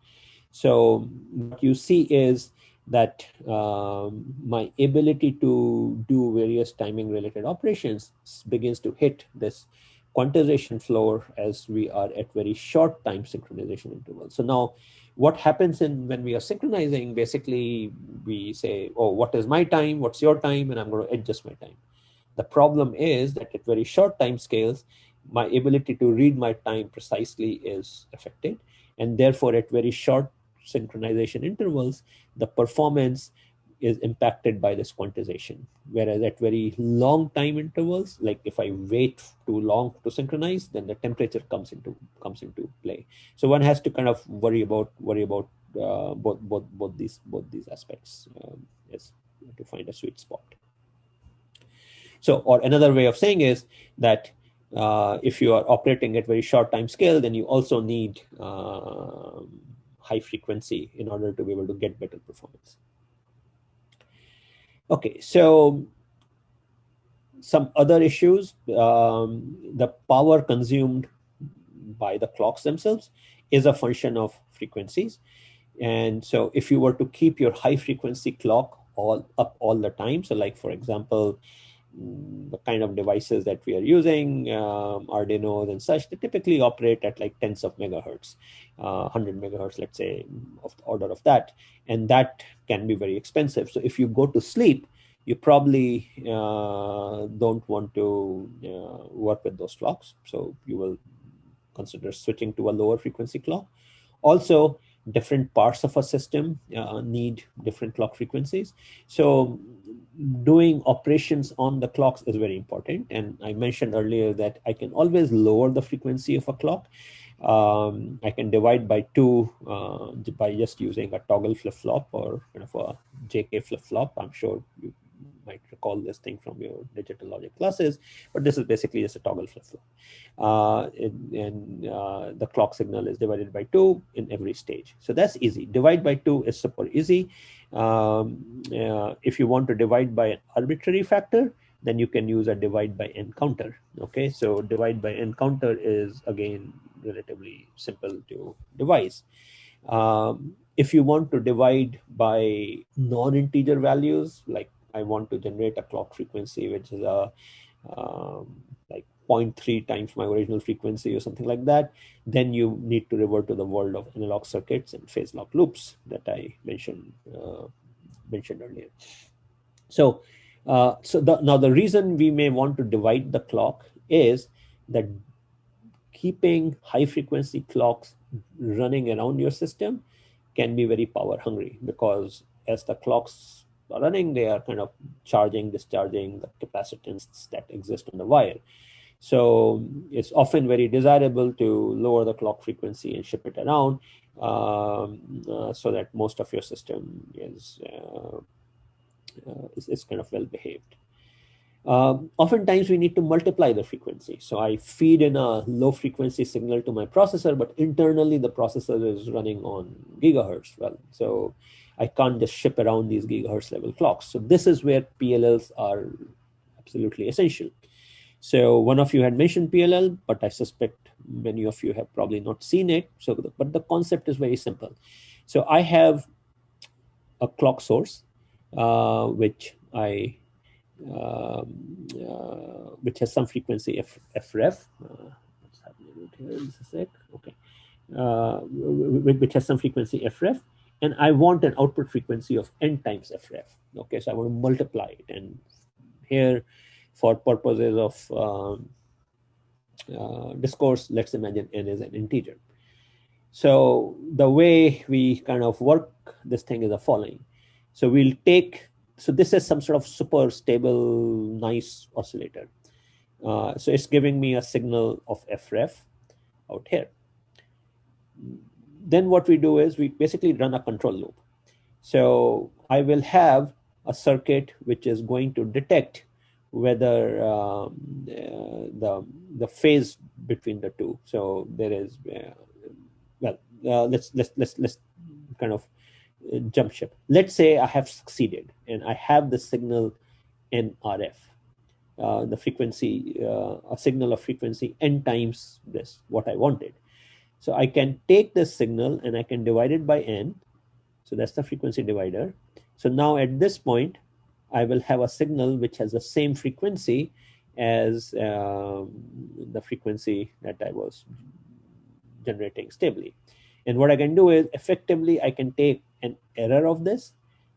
So what you see is that my ability to do various timing related operations begins to hit this quantization floor as we are at very short time synchronization intervals. So now what happens when we are synchronizing, basically we say, oh, what is my time? What's your time? And I'm going to adjust my time. The problem is that at very short time scales, my ability to read my time precisely is affected. And therefore, at very short synchronization intervals, the performance is impacted by this quantization. Whereas at very long time intervals, like if I wait too long to synchronize, then the temperature comes into play. So one has to kind of worry about both these aspects as to find a sweet spot. So, or another way of saying is that if you are operating at very short time scale, then you also need high frequency in order to be able to get better performance. Okay, so some other issues, the power consumed by the clocks themselves is a function of frequencies. And so if you were to keep your high frequency clock all the time, so like for example, the kind of devices that we are using, Arduinos and such, they typically operate at like tens of megahertz, 100 megahertz, let's say, of the order of that. And that can be very expensive. So if you go to sleep, you probably don't want to work with those clocks. So you will consider switching to a lower frequency clock. Also, different parts of a system need different clock frequencies. So doing operations on the clocks is very important. And I mentioned earlier that I can always lower the frequency of a clock. I can divide by 2 by just using a toggle flip-flop or kind of a JK flip-flop. I'm sure you might recall this thing from your digital logic classes, but this is basically just a toggle flip-flop. The clock signal is divided by 2 in every stage. So that's easy. Divide by 2 is super easy. If you want to divide by an arbitrary factor, then you can use a divide by n counter. Okay, so divide by n counter is again relatively simple to devise. If you want to divide by non-integer values, like I want to generate a clock frequency which is a like 0.3 times my original frequency or something like that, then you need to revert to the world of analog circuits and phase lock loops that I mentioned earlier. So, now the reason we may want to divide the clock is that keeping high frequency clocks running around your system can be very power hungry, because as the clocks are running, they are kind of charging, discharging the capacitance that exist on the wire. So it's often very desirable to lower the clock frequency and ship it around so that most of your system is kind of well behaved. Oftentimes we need to multiply the frequency. So I feed in a low frequency signal to my processor, but internally the processor is running on gigahertz. Well, so I can't just ship around these gigahertz level clocks. So this is where PLLs are absolutely essential. So one of you had mentioned PLL, but I suspect many of you have probably not seen it. But the concept is very simple. So I have a clock source, which has some frequency fref. What's happening here? Just a sec. Okay, which has some frequency fref, and I want an output frequency of n times fref. Okay, so I want to multiply it, and here, for purposes of discourse, let's imagine n is an integer. So the way we kind of work this thing is the following. So we'll take So this is some sort of super stable, nice oscillator. So it's giving me a signal of FREF out here. Then what we do is we basically run a control loop. So I will have a circuit which is going to detect whether the phase between the two. So there is let's kind of jump ship. Let's say I have succeeded and I have the signal in RF, the frequency, a signal of frequency n times this, what I wanted. So I can take this signal and I can divide it by n. So that's the frequency divider. So now at this point, I will have a signal which has the same frequency as the frequency that I was generating stably. And what I can do is effectively, I can take an error of this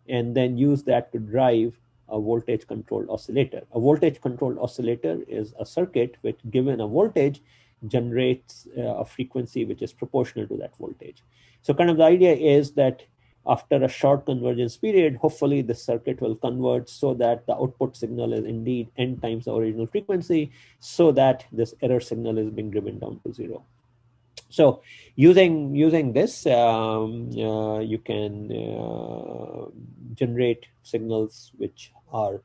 and then use that to drive a voltage controlled oscillator. A voltage controlled oscillator is a circuit which, given a voltage, generates a frequency which is proportional to that voltage. So kind of the idea is that after a short convergence period, hopefully the circuit will converge so that the output signal is indeed n times the original frequency, so that this error signal is being driven down to 0. So using this, you can generate signals which are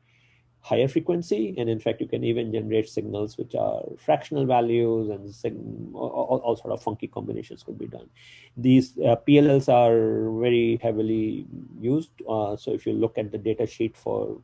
higher frequency, and in fact you can even generate signals which are fractional values, and all sort of funky combinations could be done. These PLLs are very heavily used. So if you look at the data sheet for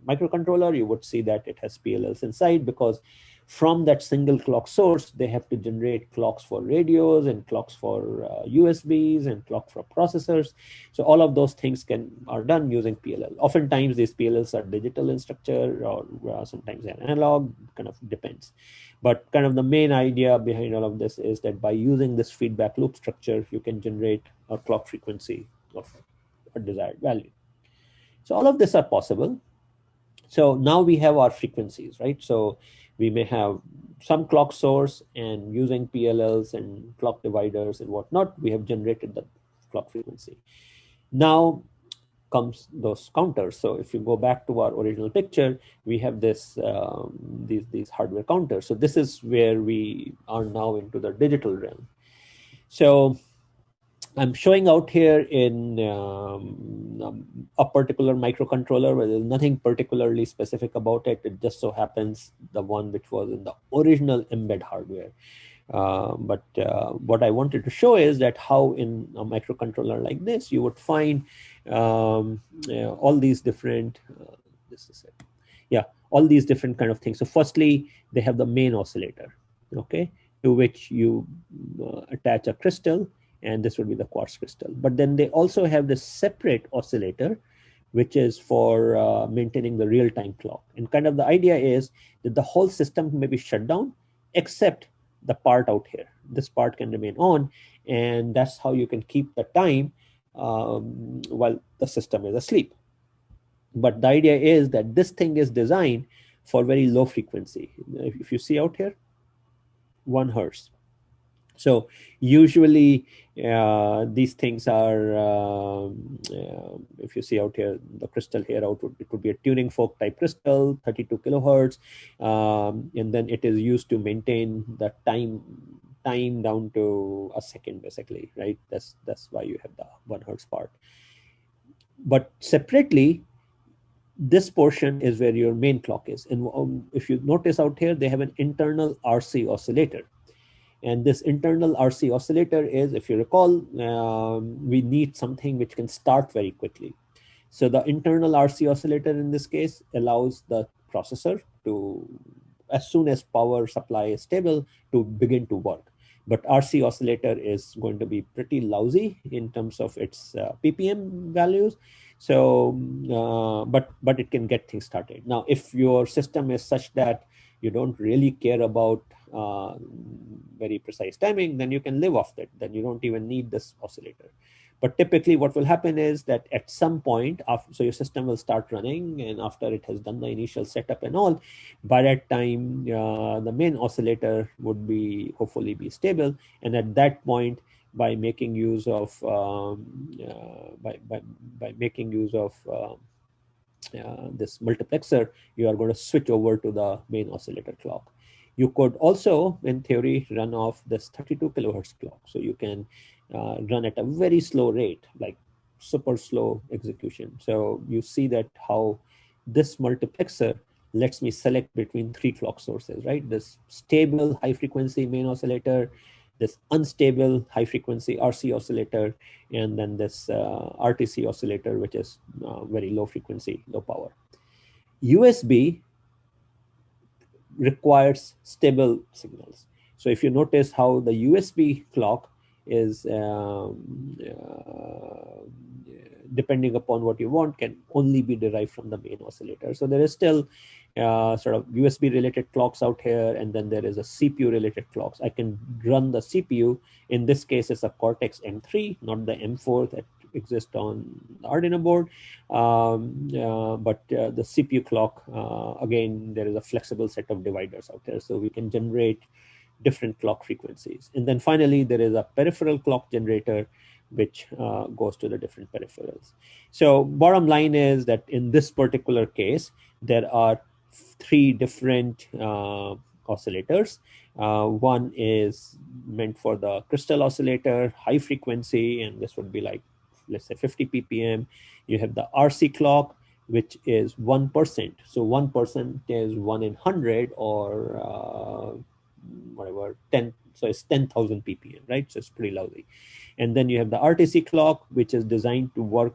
microcontroller, you would see that it has PLLs inside, because from that single clock source, they have to generate clocks for radios and clocks for USBs and clock for processors. So all of those things are done using PLL. Oftentimes these PLLs are digital in structure, or sometimes they're analog, kind of depends. But kind of the main idea behind all of this is that by using this feedback loop structure, you can generate a clock frequency of a desired value. So all of this are possible. So now we have our frequencies, right? So we may have some clock source, and using PLLs and clock dividers and whatnot, we have generated the clock frequency. Now comes those counters. So if you go back to our original picture, we have this these hardware counters. So this is where we are now into the digital realm. So I'm showing out here in a particular microcontroller where there's nothing particularly specific about it. It just so happens the one which was in the original embed hardware. But what I wanted to show is that how in a microcontroller like this, you would find all these different, all these different kind of things. So firstly, they have the main oscillator, okay, to which you attach a crystal, and this would be the quartz crystal. But then they also have this separate oscillator, which is for maintaining the real-time clock. And kind of the idea is that the whole system may be shut down, except the part out here. This part can remain on, and that's how you can keep the time while the system is asleep. But the idea is that this thing is designed for very low frequency. If you see out here, 1 hertz. So usually these things are, if you see out here, the crystal here out, it would be a tuning fork type crystal, 32 kilohertz. And then it is used to maintain the time down to a second, basically, right? That's why you have the 1 hertz part. But separately, this portion is where your main clock is. And if you notice out here, they have an internal RC oscillator. And this internal RC oscillator is, if you recall, we need something which can start very quickly. So the internal RC oscillator in this case allows the processor to, as soon as power supply is stable, to begin to work. But RC oscillator is going to be pretty lousy in terms of its ppm values. So, but it can get things started. Now, if your system is such that you don't really care about very precise timing, then you can live off that. Then you don't even need this oscillator. But typically what will happen is that at some point, so your system will start running, and after it has done the initial setup and all, by that time, the main oscillator would hopefully be stable. And at that point, by making use of this multiplexer, you are going to switch over to the main oscillator clock. You could also, in theory, run off this 32 kilohertz clock. So you can run at a very slow rate, like super slow execution. So you see that how this multiplexer lets me select between 3 clock sources, right? This stable high frequency main oscillator, this unstable high frequency RC oscillator, and then this RTC oscillator, which is very low frequency, low power. USB requires stable signals. So if you notice how the USB clock is depending upon what you want, can only be derived from the main oscillator. So there is still sort of USB related clocks out here, and then there is a CPU related clocks. I can run the CPU. In this case, it's a Cortex M3, not the M4 that exist on the Arduino board. But the CPU clock, again, there is a flexible set of dividers out there, so we can generate different clock frequencies. And then finally, there is a peripheral clock generator, which goes to the different peripherals. So bottom line is that in this particular case, there are 3 different oscillators. One is meant for the crystal oscillator, high frequency, and this would be like, let's say 50 ppm. You have the RC clock, which is 1%. So 1% is 1 in 100, or whatever, 10. So it's 10,000 ppm, right? So it's pretty lousy. And then you have the RTC clock, which is designed to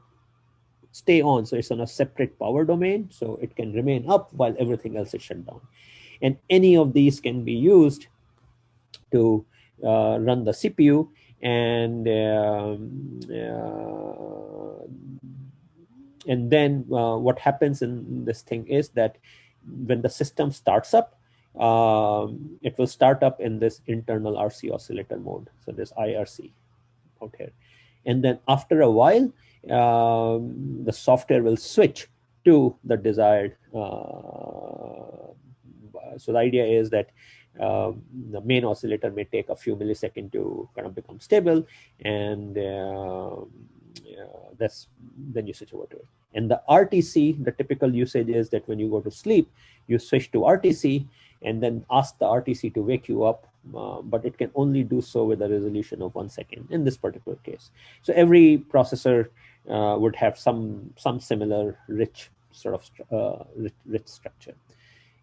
stay on. So it's on a separate power domain. So it can remain up while everything else is shut down. And any of these can be used to run the CPU. And then what happens in this thing is that when the system starts up, it will start up in this internal RC oscillator mode. So this IRC out here. And then after a while, the software will switch to the desired. So the idea is that the main oscillator may take a few milliseconds to kind of become stable, and then you switch over to it. And the RTC, the typical usage is that when you go to sleep, you switch to RTC and then ask the RTC to wake you up, but it can only do so with a resolution of 1 second in this particular case. So every processor would have some similar rich sort of rich structure.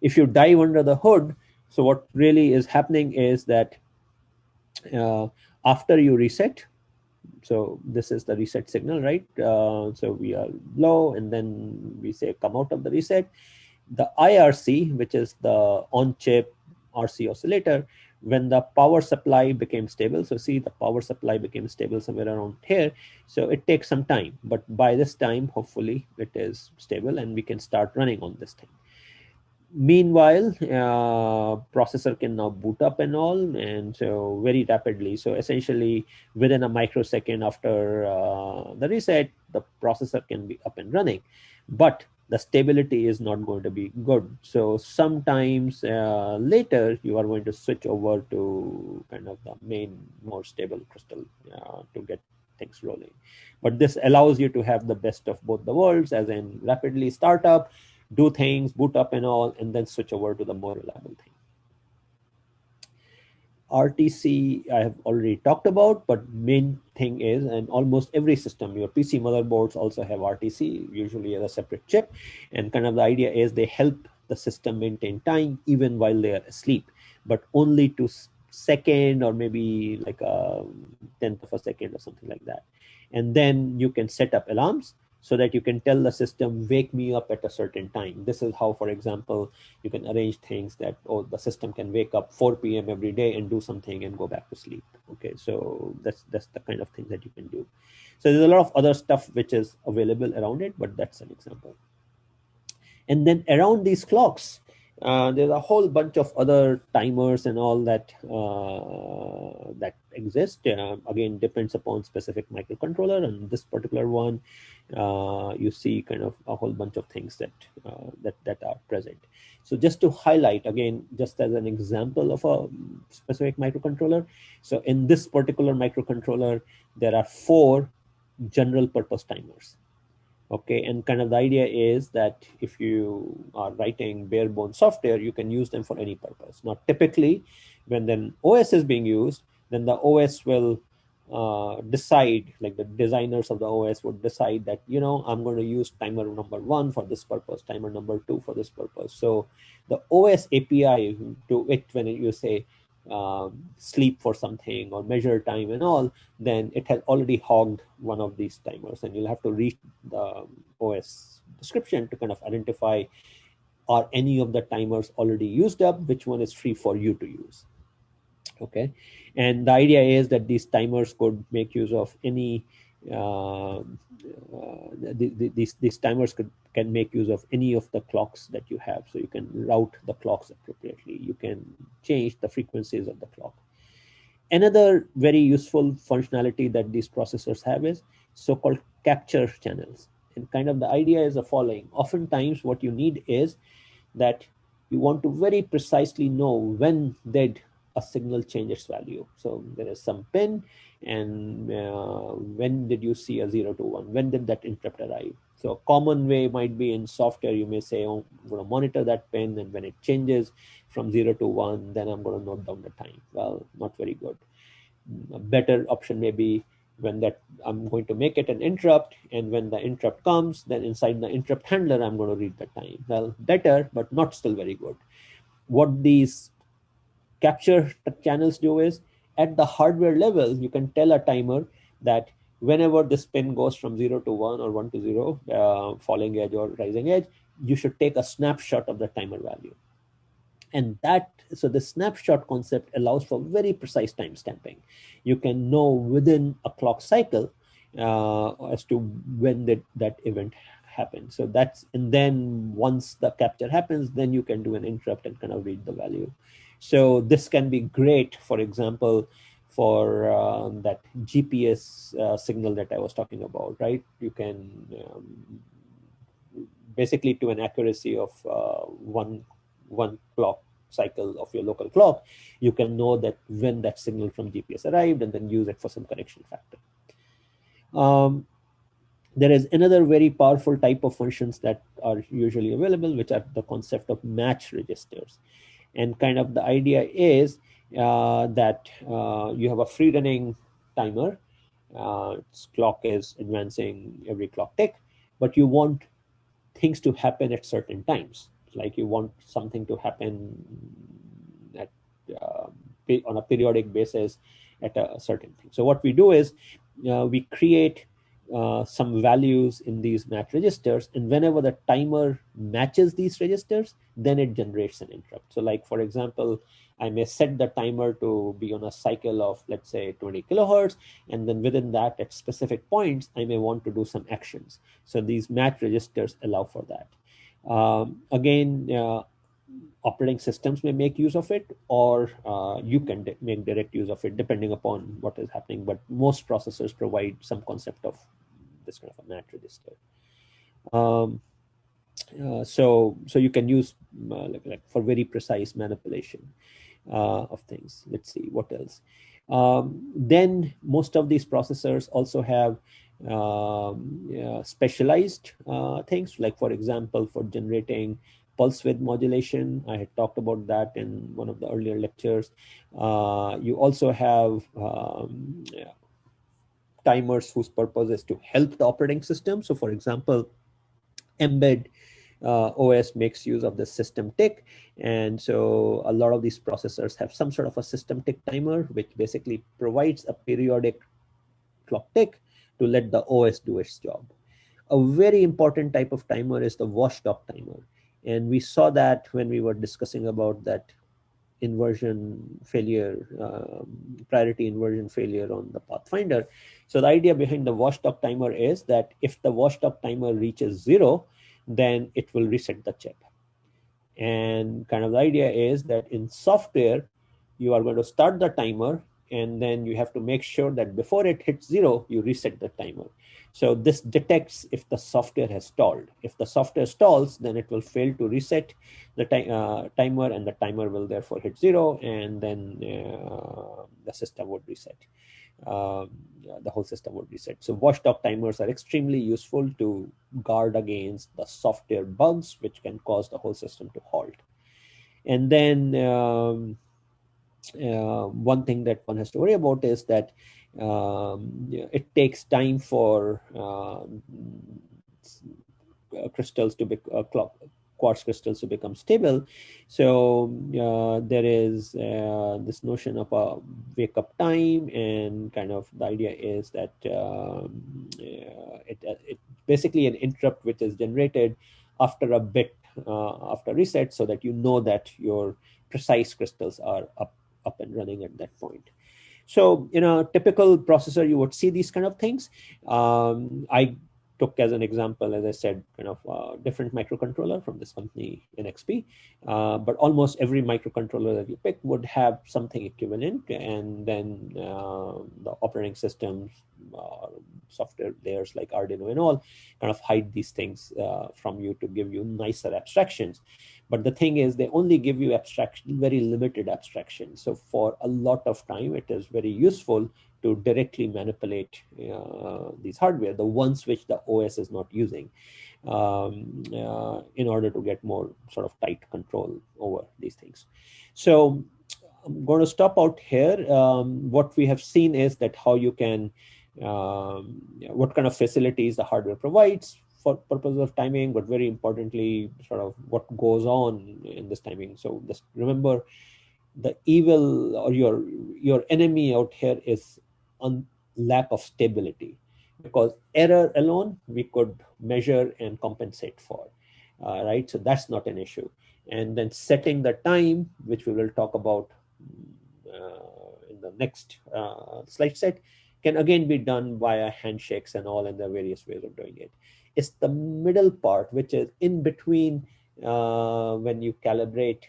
If you dive under the hood, so what really is happening is that after you reset, so this is the reset signal, right? So we are low, and then we say come out of the reset. The IRC, which is the on-chip RC oscillator, when the power supply became stable, so see the power supply became stable somewhere around here. So it takes some time, but by this time, hopefully it is stable and we can start running on this thing. Meanwhile, processor can now boot up and all, and so very rapidly. So essentially within a microsecond after the reset, the processor can be up and running, but the stability is not going to be good. So sometimes later you are going to switch over to kind of the main more stable crystal to get things rolling. But this allows you to have the best of both the worlds, as in rapidly start up, do things, boot up and all, and then switch over to the more reliable thing. RTC I have already talked about, but main thing is, and almost every system, your PC motherboards also have RTC, usually as a separate chip. And kind of the idea is they help the system maintain time even while they are asleep, but only to second or maybe like a tenth of a second or something like that. And then you can set up alarms so that you can tell the system, wake me up at a certain time. This is how, for example, you can arrange things that, oh, the system can wake up 4 p.m. every day and do something and go back to sleep. Okay, so that's the kind of thing that you can do. So there's a lot of other stuff which is available around it, but that's an example. And then around these clocks, there's a whole bunch of other timers and all that that exist. Again, depends upon specific microcontroller. And this particular one, you see kind of a whole bunch of things that that are present. So just to highlight again, just as an example of a specific microcontroller. So in this particular microcontroller, there are 4 general purpose timers. Okay, and kind of the idea is that if you are writing bare bones software, you can use them for any purpose. Now, typically, when then OS is being used, then the OS will decide, like the designers of the OS would decide that, I'm going to use timer number 1 for this purpose, timer number 2 for this purpose. So the OS API to it, when you say sleep for something or measure time and all, then it has already hogged one of these timers, and you'll have to read the OS description to kind of identify, are any of the timers already used up, which one is free for you to use. Okay, and the idea is that these timers could make use of any these timers can make use of any of the clocks that you have. So you can route the clocks appropriately. You can change the frequencies of the clock. Another very useful functionality that these processors have is so-called capture channels. And kind of the idea is the following. Oftentimes what you need is that you want to very precisely know when did a signal change its value. So there is some pin, and when did you see a 0 to 1? When did that interrupt arrive? So a common way might be in software, you may say, oh, I'm going to monitor that pin, and when it changes from 0 to 1, then I'm going to note down the time. Well, not very good. A better option may be when that I'm going to make it an interrupt, and when the interrupt comes, then inside the interrupt handler, I'm going to read the time. Well, better, but not still very good. What these capture channels do is, at the hardware level, you can tell a timer that whenever this pin goes from 0 to 1 or 1 to 0, falling edge or rising edge, you should take a snapshot of the timer value. And so the snapshot concept allows for very precise time stamping. You can know within a clock cycle as to when that event happened. So and then once the capture happens, then you can do an interrupt and kind of read the value. So this can be great, for example, for that GPS signal that I was talking about, right? You can basically, to an accuracy of one clock cycle of your local clock, you can know that when that signal from GPS arrived, and then use it for some correction factor. There is another very powerful type of functions that are usually available, which are the concept of match registers. And kind of the idea is that you have a free running timer. Its clock is advancing every clock tick, but you want things to happen at certain times. Like you want something to happen at on a periodic basis at a certain thing. So what we do is we create some values in these match registers, and whenever the timer matches these registers, then it generates an interrupt. So like, for example, I may set the timer to be on a cycle of, let's say, 20 kilohertz, and then within that, at specific points, I may want to do some actions. So these match registers allow for that. Again, operating systems may make use of it, or you can make direct use of it depending upon what is happening. But most processors provide some concept of this kind of a match register. So you can use like for very precise manipulation of things. Let's see what else. Then most of these processors also have specialized things, like, for example, for generating pulse width modulation. I had talked about that in one of the earlier lectures. You also have timers whose purpose is to help the operating system. So for example, Mbed OS makes use of the system tick, and so a lot of these processors have some sort of a system tick timer, which basically provides a periodic clock tick to let the OS do its job. A very important type of timer is the watchdog timer, and we saw that when we were discussing about that inversion failure, priority inversion failure on the Pathfinder. So the idea behind the watchdog timer is that if the watchdog timer reaches 0, then it will reset the chip. And kind of the idea is that in software, you are going to start the timer, and then you have to make sure that before it hits 0, you reset the timer. So this detects if the software has stalled. If the software stalls, then it will fail to reset the timer, and the timer will therefore hit 0, and then the system would reset. the whole system would reset. So watchdog timers are extremely useful to guard against the software bugs, which can cause the whole system to halt. And then one thing that one has to worry about is that it takes time for crystals to be quartz crystals to become stable. So there is this notion of a wake up time, and kind of the idea is that it basically an interrupt which is generated after a bit after reset, so that you know that your precise crystals are up and running at that point. So in a typical processor, you would see these kind of things. I took as an example, as I said, kind of a different microcontroller from this company, NXP. But almost every microcontroller that you pick would have something equivalent, and then the operating systems, software layers like Arduino and all, kind of hide these things from you to give you nicer abstractions. But the thing is, they only give you abstraction, very limited abstraction. So for a lot of time, it is very useful to directly manipulate these hardware, the ones which the OS is not using, in order to get more sort of tight control over these things. So I'm going to stop out here. What we have seen is that how you can, what kind of facilities the hardware provides for purposes of timing, but very importantly, sort of what goes on in this timing. So just remember, the evil or your enemy out here is on lack of stability, because error alone we could measure and compensate for, right? So that's not an issue. And then setting the time, which we will talk about in the next slide set, can again be done via handshakes and all, and there are various ways of doing it. It's the middle part, which is in between when you calibrate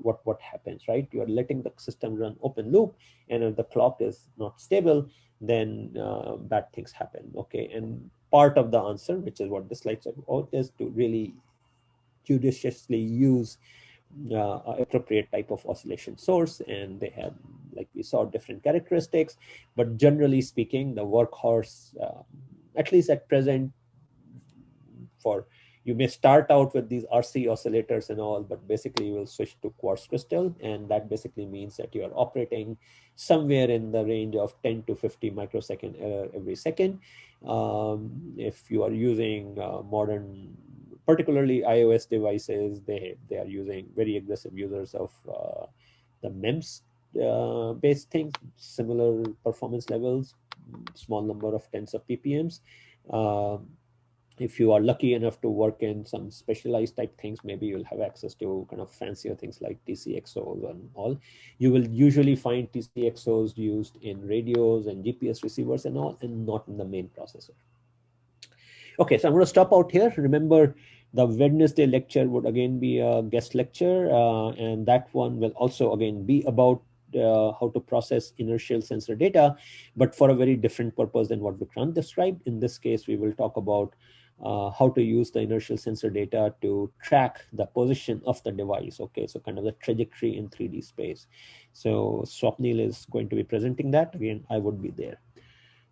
what happens, right? You're letting the system run open loop, and if the clock is not stable, then bad things happen, okay? And part of the answer, which is what the slides are about, is to really judiciously use appropriate type of oscillation source, and they have, like we saw, different characteristics. But generally speaking, the workhorse, at least at present, for you may start out with these RC oscillators and all, but basically you will switch to quartz crystal, and that basically means that you are operating somewhere in the range of 10 to 50 microsecond error every second. If you are using modern, particularly iOS devices, they are using very aggressive users of the MEMS based things, similar performance levels, small number of tens of ppms. If you are lucky enough to work in some specialized type things, maybe you'll have access to kind of fancier things like TCXOs and all. You will usually find TCXOs used in radios and GPS receivers and all, and not in the main processor. Okay, so I'm going to stop out here. Remember, the Wednesday lecture would again be a guest lecture, and that one will also again be about how to process inertial sensor data, but for a very different purpose than what Vikrant described. In this case, we will talk about how to use the inertial sensor data to track the position of the device. Okay, so kind of the trajectory in 3D space. So Swapnil is going to be presenting that. Again, I would be there.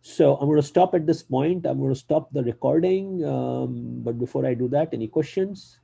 So I'm going to stop at this point. I'm going to stop the recording. But before I do that, any questions?